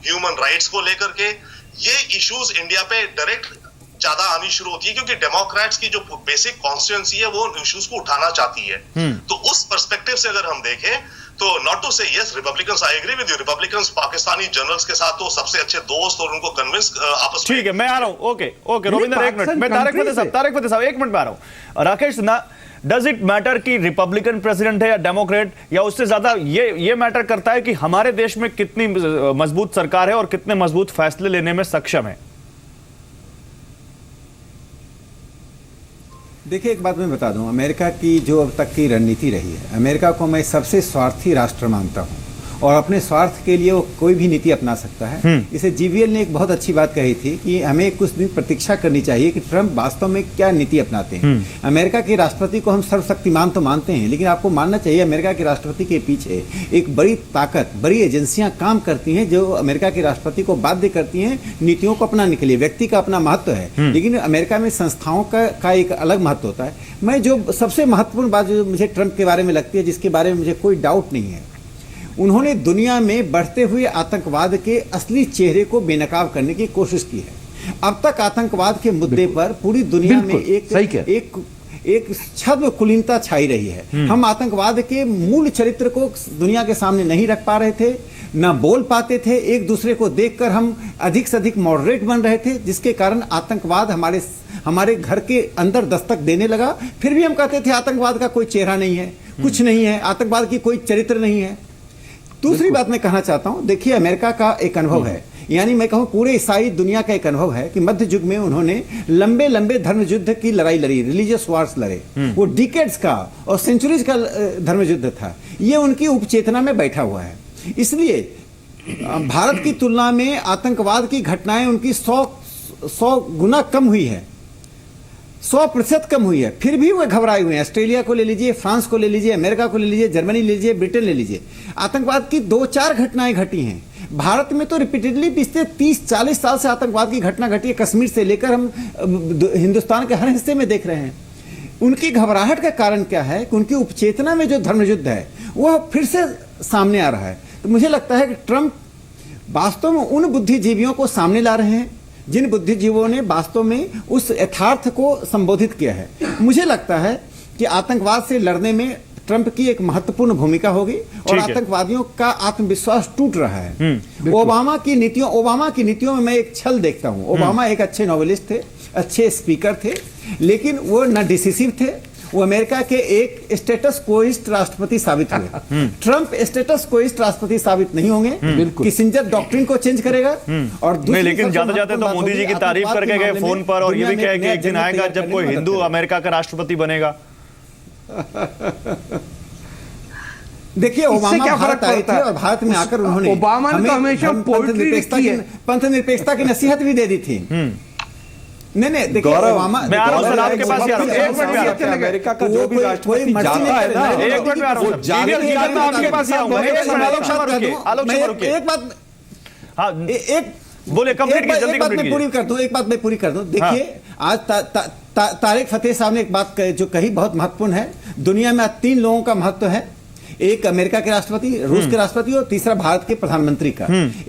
ह्यूमन राइट्स को लेकर के, ये इश्यूज इंडिया पे डायरेक्ट ज्यादा आनी शुरू होती है, क्योंकि डेमोक्रेट्स की जो बेसिक कॉन्स्टिट्यूएंसी है वो इश्यूज को उठाना चाहती है। तो उस पर्सपेक्टिव से अगर हम देखें तो not to say yes Republicans, I agree with you, Republicans Pakistani generals के साथ तो सबसे अच्छे दोस्त और उनको कन्विंस आपस में। ठीक है, मैं आ रहा हूं। ओके रविंदर, एक मिनट, मैं तारिक फतेह साहब एक मिनट में आ रहा हूं। Rakesh Sinha, does it matter कि रिपब्लिकन प्रेसिडेंट है या डेमोक्रेट, या उससे ज्यादा ये मैटर करता है कि हमारे देश में कितनी मजबूत सरकार है और कितने मजबूत फैसले लेने में सक्षम है? देखिए, एक बात मैं बता दूं, अमेरिका की जो अब तक की रणनीति रही है, अमेरिका को मैं सबसे स्वार्थी राष्ट्र मानता हूं और अपने स्वार्थ के लिए वो कोई भी नीति अपना सकता है। इसे GVL ने एक बहुत अच्छी बात कही थी कि हमें कुछ दिन प्रतीक्षा करनी चाहिए कि ट्रंप वास्तव में क्या नीति अपनाते हैं। अमेरिका के राष्ट्रपति को हम सर्वशक्तिमान तो मानते हैं, लेकिन आपको मानना चाहिए अमेरिका के राष्ट्रपति के पीछे एक बड़ी ताकत, बड़ी एजेंसियां काम करती हैं जो अमेरिका के राष्ट्रपति को बाध्य करती हैं नीतियों को अपनाने के लिए। व्यक्ति का अपना महत्व है, लेकिन अमेरिका में संस्थाओं का एक अलग महत्व होता है। मैं जो सबसे महत्वपूर्ण बात जो मुझे ट्रंप के बारे में लगती है, जिसके बारे में मुझे कोई डाउट नहीं है, उन्होंने दुनिया में बढ़ते हुए आतंकवाद के असली चेहरे को बेनकाब करने की कोशिश की है। अब तक आतंकवाद के मुद्दे पर पूरी दुनिया में एक छद्म कुलीनता छाई रही है। हम आतंकवाद के मूल चरित्र को दुनिया के सामने नहीं रख पा रहे थे, ना बोल पाते थे। एक दूसरे को देखकर हम अधिक से अधिक मॉडरेट बन रहे थे, जिसके कारण आतंकवाद हमारे घर के अंदर दस्तक देने लगा। फिर भी हम कहते थे आतंकवाद का कोई चेहरा नहीं है, कुछ नहीं है, आतंकवाद की कोई चरित्र नहीं है। दूसरी बात मैं कहना चाहता हूं, देखिए अमेरिका का एक अनुभव है, यानी मैं कहूं पूरे ईसाई दुनिया का एक अनुभव है कि मध्य युग में उन्होंने लंबे लंबे धर्म युद्ध की लड़ाई लड़ी, रिलीजियस वार्स लड़े। वो डिकेड्स का और सेंचुरीज का धर्म युद्ध था। ये उनकी उपचेतना में बैठा हुआ है। इसलिए भारत की तुलना में आतंकवाद की घटनाएं उनकी 100 गुना कम हुई है, 100% कम हुई है। फिर भी वो घबराए हुए हैं। ऑस्ट्रेलिया को ले लीजिए, फ्रांस को ले लीजिए, अमेरिका को ले लीजिए, जर्मनी ले लीजिए, ब्रिटेन ले लीजिए, आतंकवाद की 2-4 घटनाएं घटी हैं। भारत में तो रिपीटेडली पिछले 30-40 साल से आतंकवाद की घटना घटी है। कश्मीर से लेकर हम हिंदुस्तान के हर हिस्से में देख रहे हैं। उनकी घबराहट का कारण क्या है कि उनकी उपचेतना में जो धर्म युद्ध है वह फिर से सामने आ रहा है। तो मुझे लगता है कि ट्रंप वास्तव में उन बुद्धिजीवियों को सामने ला रहे हैं जिन बुद्धिजीवियों ने वास्तव में उस यथार्थ को संबोधित किया है। मुझे लगता है कि आतंकवाद से लड़ने में ट्रंप की एक महत्वपूर्ण भूमिका होगी और आतंकवादियों का आत्मविश्वास टूट रहा है। ओबामा की नीतियों में मैं एक छल देखता हूं। ओबामा एक अच्छे नॉवेलिस्ट थे, अच्छे स्पीकर थे, लेकिन वो न डिसिसिव थे। वो अमेरिका के एक स्टेटस कोइस्ट राष्ट्रपति साबित हुए। ट्रंप स्टेटस कोइस्ट राष्ट्रपति साबित नहीं होंगे। किसिंजर डॉक्ट्रिन को चेंज करेगा और नहीं, लेकिन जाते जाते तो मोदी जी की तारीफ करके गए फोन पर, और ये भी कहे कि एक दिन आएगा जब कोई हिंदू अमेरिका का राष्ट्रपति बनेगा। देखिए, ओबामा भारत आए थे और भारत में आकर उन्होंने ओबामा ने हमेशा पंथ निरपेक्षता की नसीहत भी दे दी थी। नहीं, देखिए ओबामा, मैं आ रहा हूं सर आपके पास, यार एक मिनट में आ रहा हूं। अमेरिका का जो भी राष्ट्रपति जाता है ना, एक मिनट में आ रहा हूं, मैं आपके पास आऊंगा। आलोक शर्मा रुकिए, एक बात, हाँ एक बोले, कंप्लीट कीजिए, जल्दी कंप्लीट कीजिए। एक बात मैं पूरी कर दूं। देखिए, आज तारिक फतेह साहब ने एक बात जो कही बहुत महत्वपूर्ण है। दुनिया में 3 लोगों का महत्व है, एक अमेरिका के राष्ट्रपति, रूस के राष्ट्रपति और तीसरा भारत के प्रधानमंत्री का।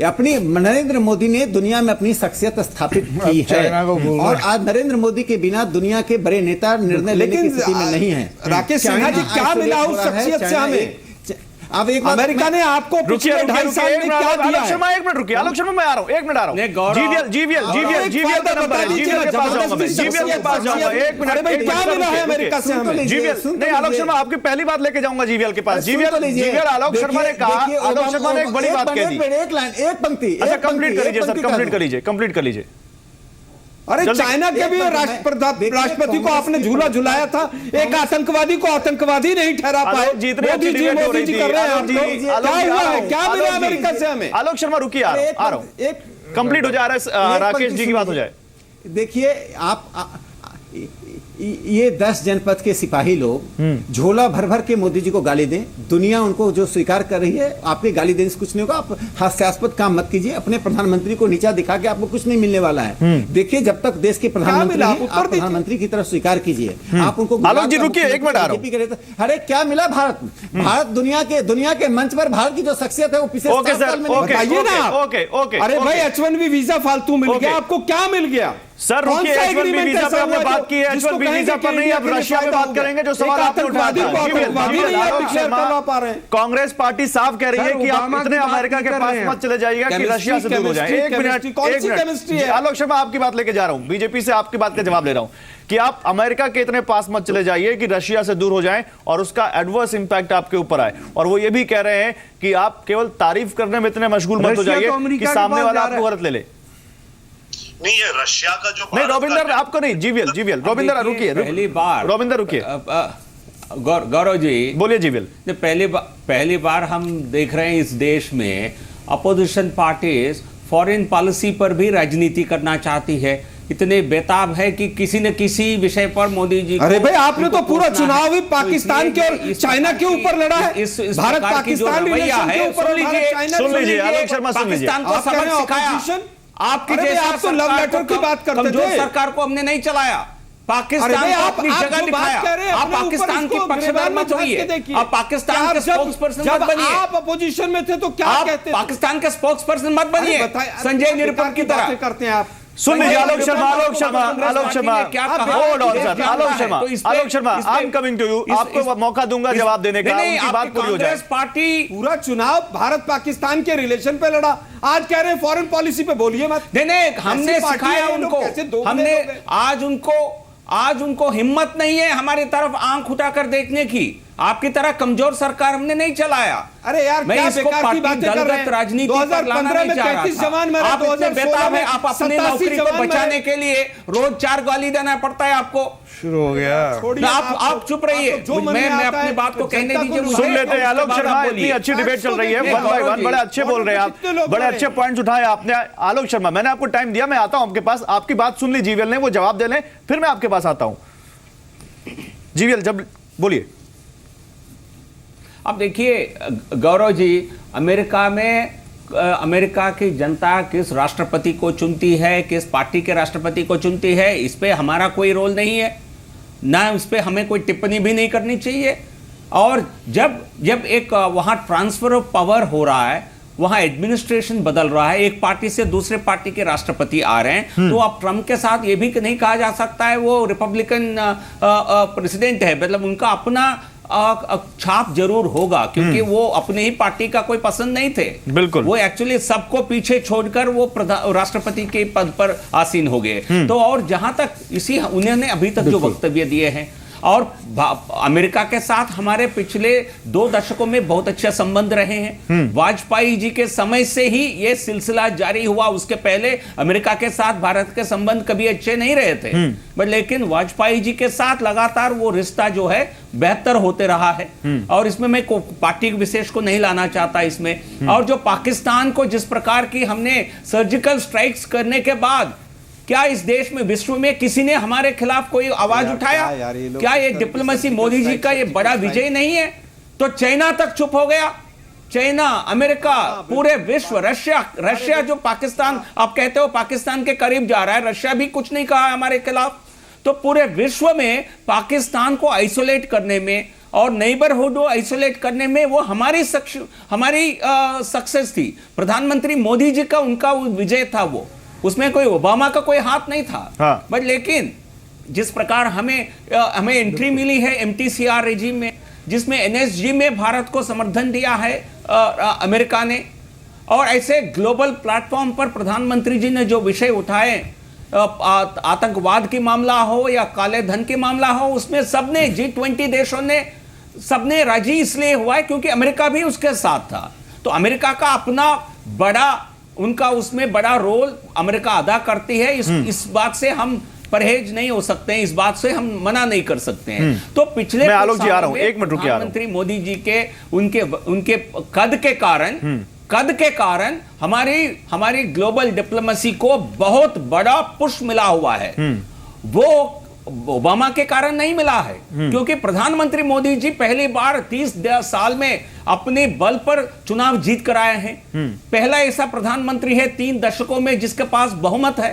अपनी नरेंद्र मोदी ने दुनिया में अपनी शख्सियत स्थापित की है और आज नरेंद्र मोदी के बिना दुनिया के बड़े नेता निर्णय लेने की स्थिति में नहीं है। राकेश सिन्हा जी, क्या मिला उस शख्सियत से हमें? अब एक अमेरिका ने आपको पिछले 2.5 साल में क्या दिया? आलोक शर्मा एक मिनट रुकिए, आलोक शर्मा मैं आ रहा हूं, एक मिनट आ रहा हूं। जीवीएल का नंबर है, जीवीएल के पास जाऊंगा मैं, जीवीएल के पास जाऊंगा। एक मिनट, क्या मिला है अमेरिका से हमें? जीवीएल नहीं, आलोक शर्मा आपकी पहली बात लेके जाऊंगा जीवीएल के पास। जीवीएल आलोक शर्मा ने कहा, आलोक शर्मा ने एक बड़ी बात कह दी। एक लाइन, एक पंक्ति। अच्छा, कंप्लीट कर लीजिए सर, कंप्लीट कर लीजिए। अरे जल्दी- चाइना के भी राष्ट्रपति को आपने झूला झुलाया था, एक आतंकवादी को आतंकवादी नहीं ठहरा पाए। आलोक जी, इतनी अच्छी डिबेट हो रही थी। कर रहे हैं आलोक आप जी, लोग। आलोक क्या जी, हुआ आ रहा है, हूं। क्या आलोक मिला जी, अमेरिका से हमें? आलोक शर्मा रुकिए, आ रहा हूं। कंप्लीट हो जा रहा है, राकेश जी की बात हो जाए। देखिए ये 10 जनपद के सिपाही लोग झोला भर भर के मोदी जी को गाली दें, दुनिया उनको जो स्वीकार कर रही है, आपके गाली देने से कुछ नहीं होगा। आप हास्यास्पद काम मत कीजिए, अपने प्रधानमंत्री को नीचा दिखा के आपको कुछ नहीं मिलने वाला है। देखिए, जब तक देश के प्रधानमंत्री मिला? हैं, आप उत्तर आप प्रधानमंत्री की तरफ स्वीकार कीजिए। आप उनको आलोक जी, रुकिए, एक मिनट आ रहा हूं। बीजेपी के नेता- अरे क्या मिला भारत दुनिया के मंच पर भारत की जो शख्सियत है वो पिछले ओके 7 सर, साल में नहीं ओके, बताई। बताइए ना आप। ओके। अरे भाई, H1B वीजा फालतू मिल ओके। गया, आपको क्या मिल गया? सर कौन रुकिए, सा H1B agreement वीजा पे ऐसा आपने हुआ बात जो- की है, जिसको H1B कहेंगे वीजा कि पर नहीं, इंडिया अब के लिए रशिया पे फायदा बात हो गया। करेंगे जो एक सवाल आपने उठाया आतंकवादी था। को आतंकवादी नहीं आप डिक्लेयर करवा पा रहे हैं। कांग्रेस पार्टी साफ कह रही है सर, कि आप ओबामा इतने की बात अमेरिका नहीं के कर पास रहे हैं। मत चले जाइएगा कि Chemistry, रशिया से दूर हो जाए। एक chemistry, कौन सी मिनट chemistry है? आलोक शर्मा, आपकी बात लेके जा रहा हूं, बीजेपी से आपकी बात का जवाब ले रहा हूं कि आप अमेरिका के इतने पास मत चले जाइए कि रशिया से दूर हो जाएं और उसका एडवर्स इंपैक्ट आपके ऊपर आए। और वो ये भी कह रहे हैं कि आप केवल तारीफ करने में इतने मशगूल मत हो रशिया जाइए तो अमेरिका कि के सामने पास वाला जा रहा आपको है। गलत ले ले। नहीं, ये रशिया का जो नहीं, भारत रोबिंदर का- आपको नहीं, जीवीएल रोबिंदर रुकिए, पहली बार रोबिंदर रुकिए, गौरव जी बोलिए जीवीएल। पहली बार हम देख रहे हैं इस देश में अपोजिशन पार्टीज फॉरेन पॉलिसी पर भी राजनीति करना चाहती है। इतने बेताब है कि किसी न किसी विषय पर मोदी जी अरे भाई, आपने उनको तो पूरा पूछना चुनाव ही है। पाकिस्तान तो के और इसलिए इस चाइना के प्रकार ऊपर लड़ा है। की- इस भारत प्रकार की जो पाकिस्तान रवैया रिलेशन के है, ऊपर सुन और भारत लीजिए, चाइना सुन लीजिए, आलोक शर्मा सुन लीजिए। पाकिस्तान को आप कह रहे सबक हैं सिखाया। opposition? आपकी अरे भाई, जैसा आप तो लव सरकार लेटर को की बात करते कमजोर थे। सरकार को हमने नहीं चलाया। अरे पाकिस्तान भाई, को आप अपनी जगह जो बात दिखाया। कह रहे हैं, आप अपने ऊपर पाकिस्तान की इसको पक्षधर गिरफ्तार मत में होइए। देखिए। आप पाकिस्तान के स्पोक्सपर्सन मत जब बनिए। आप अपोजिशन में थे तो क्या आप कहते थे? पाकिस्तान के स्पोक्सपर्सन मत बनिए। अरे बताइए, संजय निरुपम की तरह करते हैं आप। सुन लीजिए आलोक शर्मा, कांग्रेस पार्टी ने क्या कहा? होल्ड ऑन देश सर, जानता आलोक है। शर्मा, तो इस पे- आलोक शर्मा, इस पे- I am coming to you, आपको मौका दूंगा जवाब देने का, नहीं, उनकी बात आपकी पूरी हो जाए। कांग्रेस पार्टी पूरा चुनाव भारत पाकिस्तान के रिलेशन पे लड़ा, आज कह रहे हैं फॉरेन पॉलिसी पे बोलिए मत। नहीं, हमने ऐसी पार्टी सिखाया है, ये लोग उनको, कैसे दोगले हमने लोग हैं? आज उनको हिम्मत नहीं है हमारी तरफ आंख उठाकर देखने की। आपकी तरह कमजोर सरकार हमने नहीं चलाया। अरे यार, मैं क्या इसको बेकार की पार्टी बातें कर रहे दलगत हैं? राजनीति पर लाना 2015 नहीं में चाह रहा 33 था। जवान मरे, आप इतने 2016 बेताब में है, आप अपनी 87 नौकरी को जवान मरे। बचाने के लिए रोज 4 गाली देना पड़ता है आपको। शुरू हो गया। छोड़िए, आप चुप रहिए। आपको जो मन में मैं आता अपनी है, बात को तो कहने जनता दीजिए को मुझे। सुन लेते हैं उसके आलोक बाद शर्मा, आप इतनी बोलिए। अच्छी डिबेट चल रही है, देखिए, वन बाय गौरव वन, जी, बड़े अच्छे बोल रहे हैं आप, कितने लोग बड़े बोले? अच्छे पॉइंट्स उठाए आपने। आलोक शर्मा, मैंने आपको टाइम दिया, मैं आता हूं आपके पास, आपकी बात सुन ली जीवीएल ने, वो जवाब दे लें, फिर मैं आपके पास आता हूं। जीवीएल, जब बोलिए। अब देखिए गौरव जी, अमेरिका में अमेरिका की जनता किस राष्ट्रपति को चुनती है, किस पार्टी के राष्ट्रपति को चुनती है, इस पे हमारा कोई रोल नहीं है, ना इस पे हमें कोई टिप्पणी भी नहीं करनी चाहिए। और जब एक वहाँ ट्रांसफर ऑफ पावर हो रहा है, वहाँ एडमिनिस्ट्रेशन बदल रहा है, एक पार्टी से दूसरे पार्टी के राष्ट्रपति आ रहे हैं, तो अब ट्रंप के साथ ये भी नहीं कहा जा सकता है वो रिपब्लिकन प्रेसिडेंट है। मतलब उनका अपना छाप जरूर होगा, क्योंकि वो अपने ही पार्टी का कोई पसंद नहीं थे। बिल्कुल। वो एक्चुअली सबको पीछे छोड़कर वो राष्ट्रपति के पद पर आसीन हो गए। तो और जहां तक उन्होंने अभी तक जो वक्तव्य दिए हैं, और अमेरिका के साथ हमारे पिछले 2 दशकों में बहुत अच्छे संबंध रहे हैं। वाजपेयी जी के समय से ही ये सिलसिला जारी हुआ, उसके पहले अमेरिका के साथ भारत के संबंध कभी अच्छे नहीं रहे थे, बट लेकिन वाजपेयी जी के साथ लगातार वो रिश्ता जो है बेहतर होते रहा है। और इसमें मैं पार्टी विशेष को नहीं लाना चाहता इसमें। और जो पाकिस्तान को जिस प्रकार की हमने सर्जिकल स्ट्राइक्स करने के बाद, क्या इस देश में, विश्व में किसी ने हमारे खिलाफ कोई आवाज उठाया? क्या ये डिप्लोमेसी मोदी जी का ये बड़ा विजय नहीं है? तो चाइना तक चुप हो गया, चाइना, अमेरिका, पूरे विश्व, रशिया जो पाकिस्तान, आप कहते हो पाकिस्तान के करीब जा रहा है, रशिया भी कुछ नहीं कहा हमारे खिलाफ। तो पूरे विश्व में पाकिस्तान को आइसोलेट करने में और नेबरहुड को आइसोलेट करने में वो हमारी सक्सेस थी। प्रधानमंत्री मोदी जी का, उनका विजय था वो, उसमें कोई ओबामा का कोई हाथ नहीं था। हाँ। बट लेकिन जिस प्रकार हमें एंट्री मिली है MTCR रेजिम में, जिसमें NSG में भारत को समर्थन दिया है अमेरिका ने, और ऐसे ग्लोबल प्लेटफॉर्म पर प्रधानमंत्री जी ने जो विषय उठाए, आतंकवाद की मामला हो या काले धन की मामला हो, उसमें सबने G20 देशों ने सबने राजी इसलिए हुआ है क्योंकि अमेरिका भी उसके साथ था। तो अमेरिका का अपना बड़ा उनका उसमें बड़ा रोल अमेरिका अदा करती है। इस बात से हम परहेज नहीं हो सकते हैं, इस बात से हम मना नहीं कर सकते हैं। तो पिछले मैं आलोक जी आ रहा हूं, एक मिनट रुकिए, प्रधानमंत्री मोदी जी के उनके कद के कारण हमारी ग्लोबल डिप्लोमेसी को बहुत बड़ा पुश मिला हुआ है। वो ओबामा के कारण नहीं मिला है, क्योंकि प्रधानमंत्री मोदी जी पहली बार 30 साल में अपने बल पर चुनाव जीत कर आए हैं। पहला ऐसा प्रधानमंत्री है 3 दशकों में जिसके पास बहुमत है,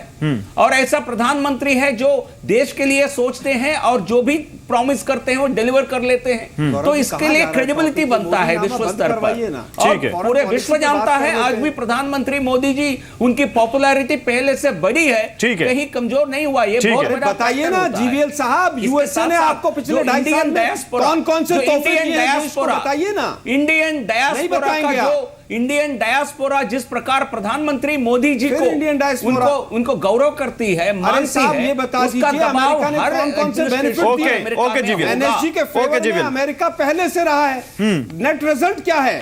और ऐसा प्रधानमंत्री है जो देश के लिए सोचते हैं और जो भी प्रॉमिस करते हैं वो डिलीवर कर लेते हैं। तो इसके लिए क्रेडिबिलिटी बनता है विश्व स्तर पर, और पूरे विश्व जानता है आज भी प्रधानमंत्री मोदी जी, उनकी पॉपुलैरिटी पहले से बड़ी है, कहीं कमजोर नहीं हुआ। ये बहुत बड़ा बताइए ना जीवीएल साहब, यूएसए ने आपको पिछले 2.5 साल में कौन-कौन से तोहफे दिए हैं देश को, बताइए ना। इंडियन डायस्पोरा जिस प्रकार प्रधानमंत्री मोदी जी को उनको गौरव करती है, मानती है, ये बता दीजिए अमेरिका ने कौन-कौन से बेनिफिट दिए? ओके जी, एनएसजी के फेवर में अमेरिका पहले से रहा है। नेट रिजल्ट क्या है?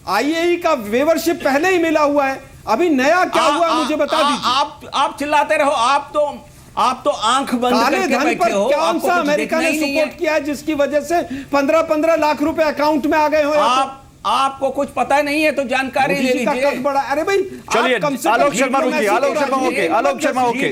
आईएई का वेवरशिप पहले ही मिला हुआ है, अभी नया क्या हुआ मुझे बता दीजिए। आप चिल्लाते रहो, आप तो आंख बंद करके बैठे हो। कौन सा अमेरिका ने सपोर्ट किया है जिसकी वजह से 15-15 लाख रुपए अकाउंट में आ गए हो? आपको कुछ पता नहीं है तो जानकारी ले लीजिए। अरे भाई चलिए, आलोक शर्मा रुकिए, आलोक शर्मा ओके,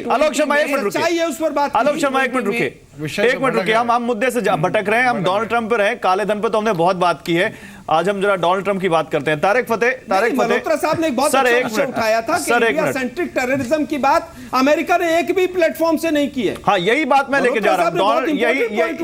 आलोक शर्मा एक मिनट रुकिए, चाहिए उस पर बात। आलोक शर्मा एक मिनट रुकिए, हम मुद्दे से भटक रहे हैं, हम डोनाल्ड ट्रंप पे रहे, काले धन पे तो हमने बहुत बात की है, आज हम जरा डोनाल्ड ट्रंप की बात करते हैं। तारिक फतेह मल्होत्रा साहब ने एक बहुत अच्छा विषय उठाया था कि इंडिया सेंट्रिक टेररिज्म की बात अमेरिका ने एक भी प्लेटफॉर्म से नहीं की है। हाँ, यही बात मैं लेके जा रहा हूं,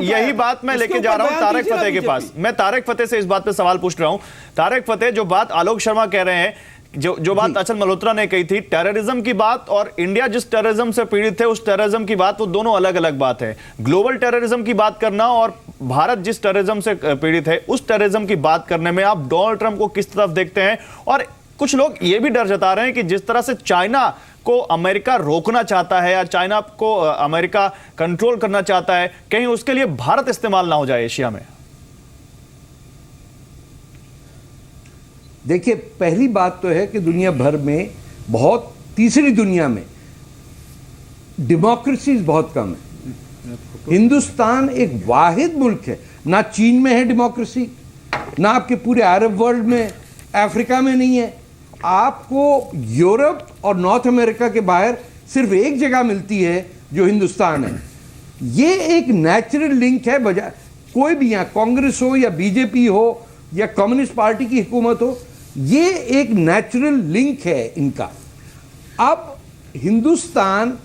यही बात मैं लेके जा रहा हूं तारिक फतेह के पास। मैं तारिक फतेह से इस बात पे सवाल पूछ रहा हूं। तारिक फतेह, जो बात आलोक शर्मा कह रहे हैं, जो बात अचल मल्होत्रा ने कही थी, टेररिज्म की बात और इंडिया जिस टेररिज्म से पीड़ित है उस टेररिज्म की बात, वो दोनों अलग अलग बात है। ग्लोबल टेररिज्म की बात करना और भारत जिस टेररिज्म से पीड़ित है उस टेररिज्म की बात करने में आप डोनाल्ड ट्रंप को किस तरफ देखते हैं? और कुछ लोग ये भी डर जता रहे हैं कि जिस तरह से चाइना को अमेरिका रोकना चाहता है या चाइना को अमेरिका कंट्रोल करना चाहता है, कहीं उसके लिए भारत इस्तेमाल ना हो जाए एशिया में। देखिए, पहली बात तो है कि दुनिया भर में तीसरी दुनिया में डेमोक्रेसीज बहुत कम है। हिंदुस्तान एक वाहिद मुल्क है, ना चीन में है डेमोक्रेसी, ना आपके पूरे अरब वर्ल्ड में, अफ्रीका में नहीं है। आपको यूरोप और नॉर्थ अमेरिका के बाहर सिर्फ एक जगह मिलती है जो हिंदुस्तान है। ये एक नेचुरल लिंक है, बजाय कोई भी यहाँ कांग्रेस हो या बीजेपी हो या कम्युनिस्ट पार्टी की हुकूमत हो, ये एक नेचुरल लिंक है इनका। अब हिंदुस्तान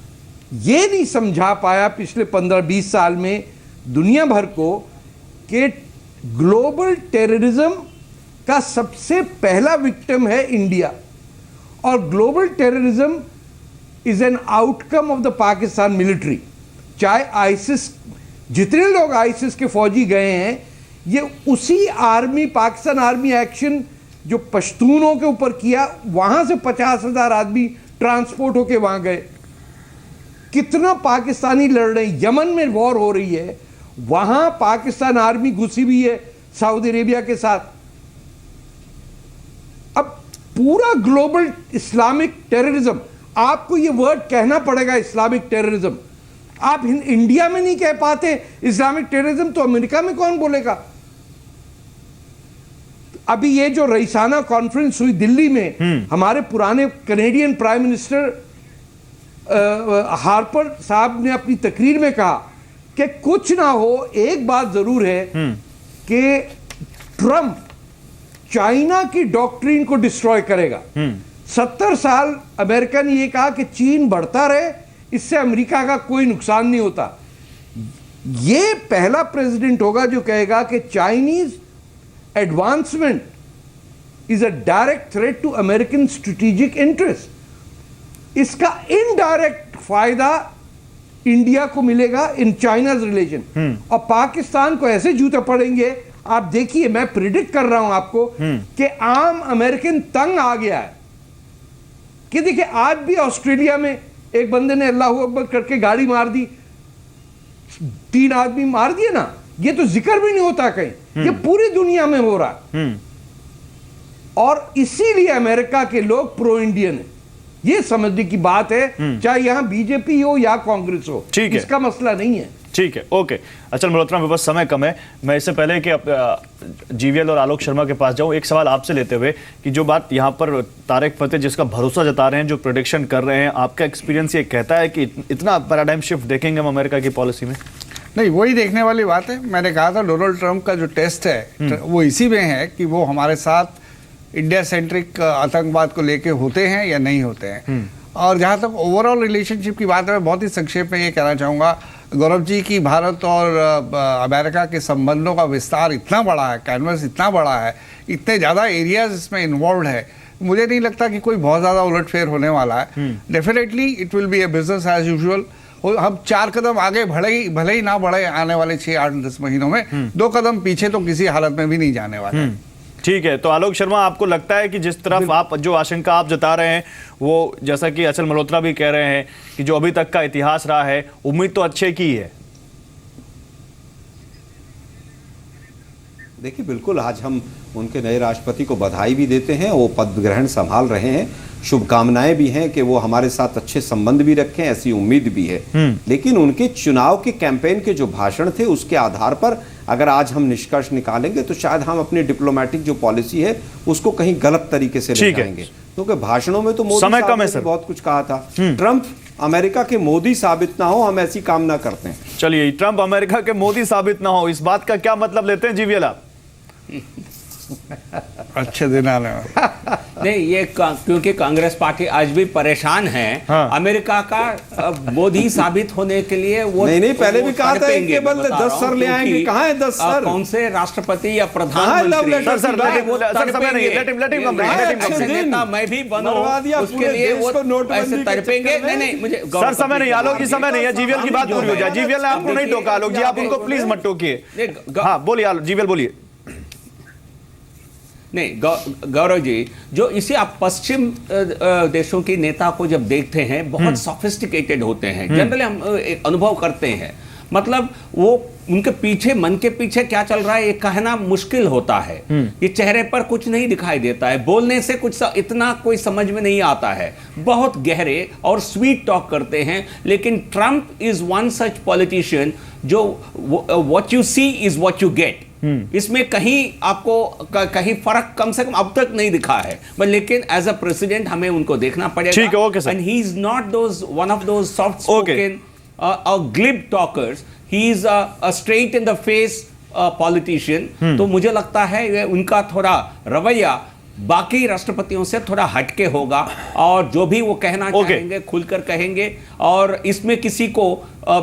ये नहीं समझा पाया पिछले 15-20 साल में दुनिया भर को कि ग्लोबल टेररिज्म का सबसे पहला विक्टिम है इंडिया, और global terrorism is an outcome of the Pakistan military. चाहे आईसिस, जितने लोग आईसिस के फौजी गए हैं, ये उसी आर्मी, पाकिस्तान आर्मी एक्शन जो पश्तूनों के ऊपर किया, वहां से 50,000 आदमी ट्रांसपोर्ट होके वहां गए। कितना पाकिस्तानी लड़ रहे हैं, यमन में वॉर हो रही है, वहां पाकिस्तान आर्मी घुसी हुई है सऊदी अरेबिया के साथ। अब पूरा ग्लोबल इस्लामिक टेररिज्म, आपको ये वर्ड कहना पड़ेगा, इस्लामिक टेररिज्म। आप इंडिया में नहीं कह पाते इस्लामिक टेररिज्म, तो अमेरिका में कौन बोलेगा? अभी ये जो रईसाना कॉन्फ्रेंस हुई दिल्ली में, हमारे पुराने कनेडियन प्राइम मिनिस्टर हार्पर साहब ने अपनी तकरीर में कहा कि कुछ ना हो, एक बात जरूर है कि ट्रंप चाइना की डॉक्ट्रिन को डिस्ट्रॉय करेगा। 70 साल अमेरिका ने यह कहा कि चीन बढ़ता रहे, इससे अमेरिका का कोई नुकसान नहीं होता। यह पहला प्रेसिडेंट होगा जो कहेगा कि Chinese advancement is a direct threat to American strategic interest. इसका इनडायरेक्ट फायदा इंडिया को मिलेगा इन चाइनाज रिलेशन, और पाकिस्तान को ऐसे जूते पड़ेंगे। आप देखिए, मैं प्रिडिक्ट कर रहा हूं आपको कि आम अमेरिकन तंग आ गया है। कि देखिए, आज भी ऑस्ट्रेलिया में एक बंदे ने अल्लाह अकबर करके गाड़ी मार दी, 3 आदमी मार दिए ना, ये तो जिक्र भी नहीं होता कहीं, ये पूरी दुनिया में हो रहा है। और इसीलिए अमेरिका के लोग प्रो इंडियन है। ये समझने की बात है, चाहे यहां बीजेपी हो या कांग्रेस हो, ठीक है, इसका मसला नहीं है। ठीक है, ओके। अचल मल्होत्रा, मेरे पास समय कम है, मैं इससे पहले कि जीवीएल और आलोक शर्मा के पास जाऊं, एक सवाल आपसे लेते हुए कि जो बात यहां पर तारिक फतेह जिसका भरोसा जता रहे हैं, जो प्रेडिक्शन कर रहे हैं, आपका एक्सपीरियंस ये कहता है कि इतना पैराडाइम शिफ्ट देखेंगे हम अमेरिका की पॉलिसी में? नहीं, वही देखने वाली बात है। मैंने कहा था डोनाल्ड ट्रंप का जो टेस्ट है वो इसी में है कि वो हमारे साथ इंडिया सेंट्रिक आतंकवाद को लेके होते हैं या नहीं होते हैं। और जहाँ तक ओवरऑल रिलेशनशिप की बात है, मैं बहुत ही संक्षेप में ये कहना चाहूँगा गौरव जी की भारत और अमेरिका के संबंधों का विस्तार इतना बड़ा है, कैनवस इतना बड़ा है, इतने ज़्यादा एरियाज इसमें इन्वॉल्व है, मुझे नहीं लगता कि कोई बहुत ज़्यादा उलटफेर होने वाला है। Definitely it will be a business as usual. हम 4 कदम आगे भले ही ना बढ़े आने वाले 6-8-10 महीनों में, 2 कदम पीछे तो किसी हालत में भी नहीं जाने वाले। ठीक है, तो आलोक शर्मा, आपको लगता है कि जिस तरफ आप जो आशंका आप जता रहे हैं वो, जैसा कि अचल मल्होत्रा भी कह रहे हैं कि जो अभी तक का इतिहास रहा है, उम्मीद तो अच्छे की है? देखिए, बिल्कुल आज हम उनके नए राष्ट्रपति को बधाई भी देते हैं, वो पद ग्रहण संभाल रहे हैं, शुभकामनाएं भी हैं कि वो हमारे साथ अच्छे संबंध भी रखें, ऐसी उम्मीद भी है। लेकिन उनके चुनाव के कैंपेन के जो भाषण थे उसके आधार पर अगर आज हम निष्कर्ष निकालेंगे तो शायद हम अपनी डिप्लोमेटिक जो पॉलिसी है उसको कहीं गलत तरीके से ले जाएंगे, क्योंकि भाषणों में तो मोदी साहब ने बहुत कुछ कहा था। ट्रंप अमेरिका के मोदी साबित ना हो, हम ऐसी कामना करते हैं। चलिए, ट्रंप अमेरिका के मोदी साबित ना हो, इस बात का क्या मतलब लेते हैं जीवीएल आप? अच्छे दिन आने नहीं, ये क्योंकि कांग्रेस पार्टी आज भी परेशान है। हाँ। अमेरिका का मोदी साबित होने के लिए वो नहीं, पहले भी कहा था केवल 10 सर ले आएंगे, कहां है 10 सर? कौन से राष्ट्रपति या प्रधानमंत्री? मैं भी बनूं उसके लिए वो ऐसे तड़पेंगे। नहीं, मुझे सर समय नहीं, आलोक जी समय नहीं है, जीवीएल की बात पूरी हो जाए। जीवीएल ने आपको नहीं टोका, आलोक जी आप उनको प्लीज मत टोकिए। हाँ बोलिए जीवीएल, बोलिए। नहीं, गौरव जी, जो इसे आप पश्चिम देशों के नेता को जब देखते हैं, बहुत सोफिस्टिकेटेड होते हैं। जनरली हम एक अनुभव करते हैं, मतलब वो उनके पीछे, मन के पीछे क्या चल रहा है ये कहना मुश्किल होता है। ये चेहरे पर कुछ नहीं दिखाई देता है, बोलने से कुछ इतना कोई समझ में नहीं आता है। बहुत गहरे और स्वीट टॉक करते हैं। लेकिन Trump is one such politician जो what you see is what you get. इसमें कहीं आपको कहीं फर्क कम से कम अब तक नहीं दिखा है, बट लेकिन एज अ प्रेसिडेंट हमें उनको देखना पड़ेगा। ठीक है, okay sir. And he is not one of those soft spoken glib talkers, he is a straight in the face politician. तो मुझे लगता है उनका थोड़ा रवैया बाकी राष्ट्रपतियों से थोड़ा हटके होगा, और जो भी वो कहना चाहेंगे खुलकर कहेंगे, और इसमें किसी को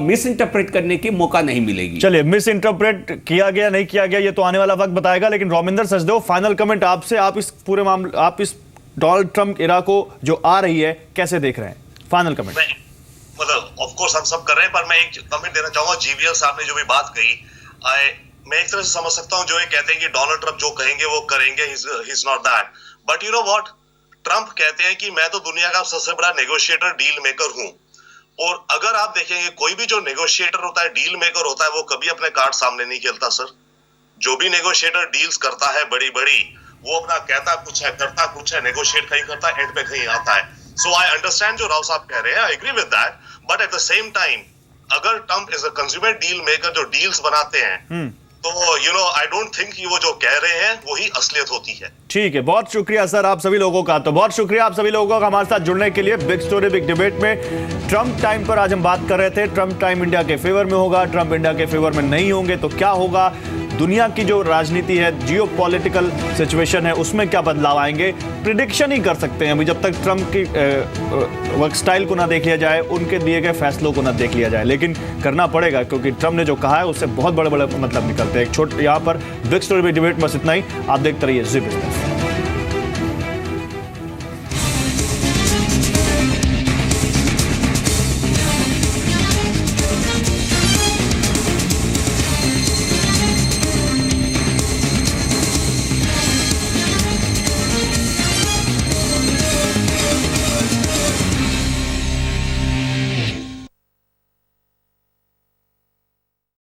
मिस इंटरप्रेट करने की मौका नहीं मिलेगी। चलिए, मिस इंटरप्रेट किया गया नहीं किया गया ये तो आने वाला वक्त बताएगा। लेकिन रोमिंदर सचदेव, फाइनल कमेंट आपसे। आप इस पूरे मामले, आप इस डोनाल्ड ट्रंप एरा को जो आ रही है कैसे देख रहे हैं? Final comment. मतलब ऑफ कोर्स हम सब कर रहे हैं, पर मैं एक कमेंट देना चाहूंगा। जीवीएल साहब ने जो भी बात कही, मैं एक तरह से समझ सकता हूं, जो ये कहते हैं कि डोनाल्ड ट्रंप जो कहेंगे वो करेंगे, he is not that. But you know what, Trump कहते हैं कि मैं तो दुनिया का सबसे बड़ा नेगोशिएटर, डील मेकर हूं। और अगर आप देखेंगे, कोई भी जो नेगोशिएटर होता है, डील मेकर होता है, वो कभी अपने कार्ड सामने नहीं खेलता सर। जो भी नेगोशिएटर डील्स करता है बड़ी बड़ी, वो अपना कहता कुछ है, करता कुछ है, नेगोशिएट कहीं करता है, एंड पे कहीं आता है। सो आई अंडरस्टैंड जो राव साहब कह रहे हैं, I agree with that, but at the same time अगर Trump is a consumer deal maker जो डील्स बनाते हैं, तो you know I don't think कि वो जो कह रहे हैं वही असलियत होती है। ठीक है, बहुत शुक्रिया सर आप सभी लोगों का। तो बहुत शुक्रिया आप सभी लोगों का हमारे साथ जुड़ने के लिए। बिग स्टोरी बिग डिबेट में ट्रंप टाइम पर आज हम बात कर रहे थे। ट्रंप टाइम इंडिया के फेवर में होगा, ट्रंप इंडिया के फेवर में नहीं होंगे तो क्या होगा, दुनिया की जो राजनीति है, जियोपॉलिटिकल सिचुएशन है, उसमें क्या बदलाव आएंगे, प्रिडिक्शन ही कर सकते हैं अभी, जब तक ट्रंप की वर्क स्टाइल को ना देख लिया जाए, उनके दिए गए फैसलों को ना देख लिया जाए। लेकिन करना पड़ेगा, क्योंकि ट्रंप ने जो कहा है उससे बहुत बड़े बड़े मतलब निकलते हैं। एक छोटे यहाँ पर बिग स्टोरी बिग डिबेट बस इतना ही। आप देखते रहिए जी बिजनेस।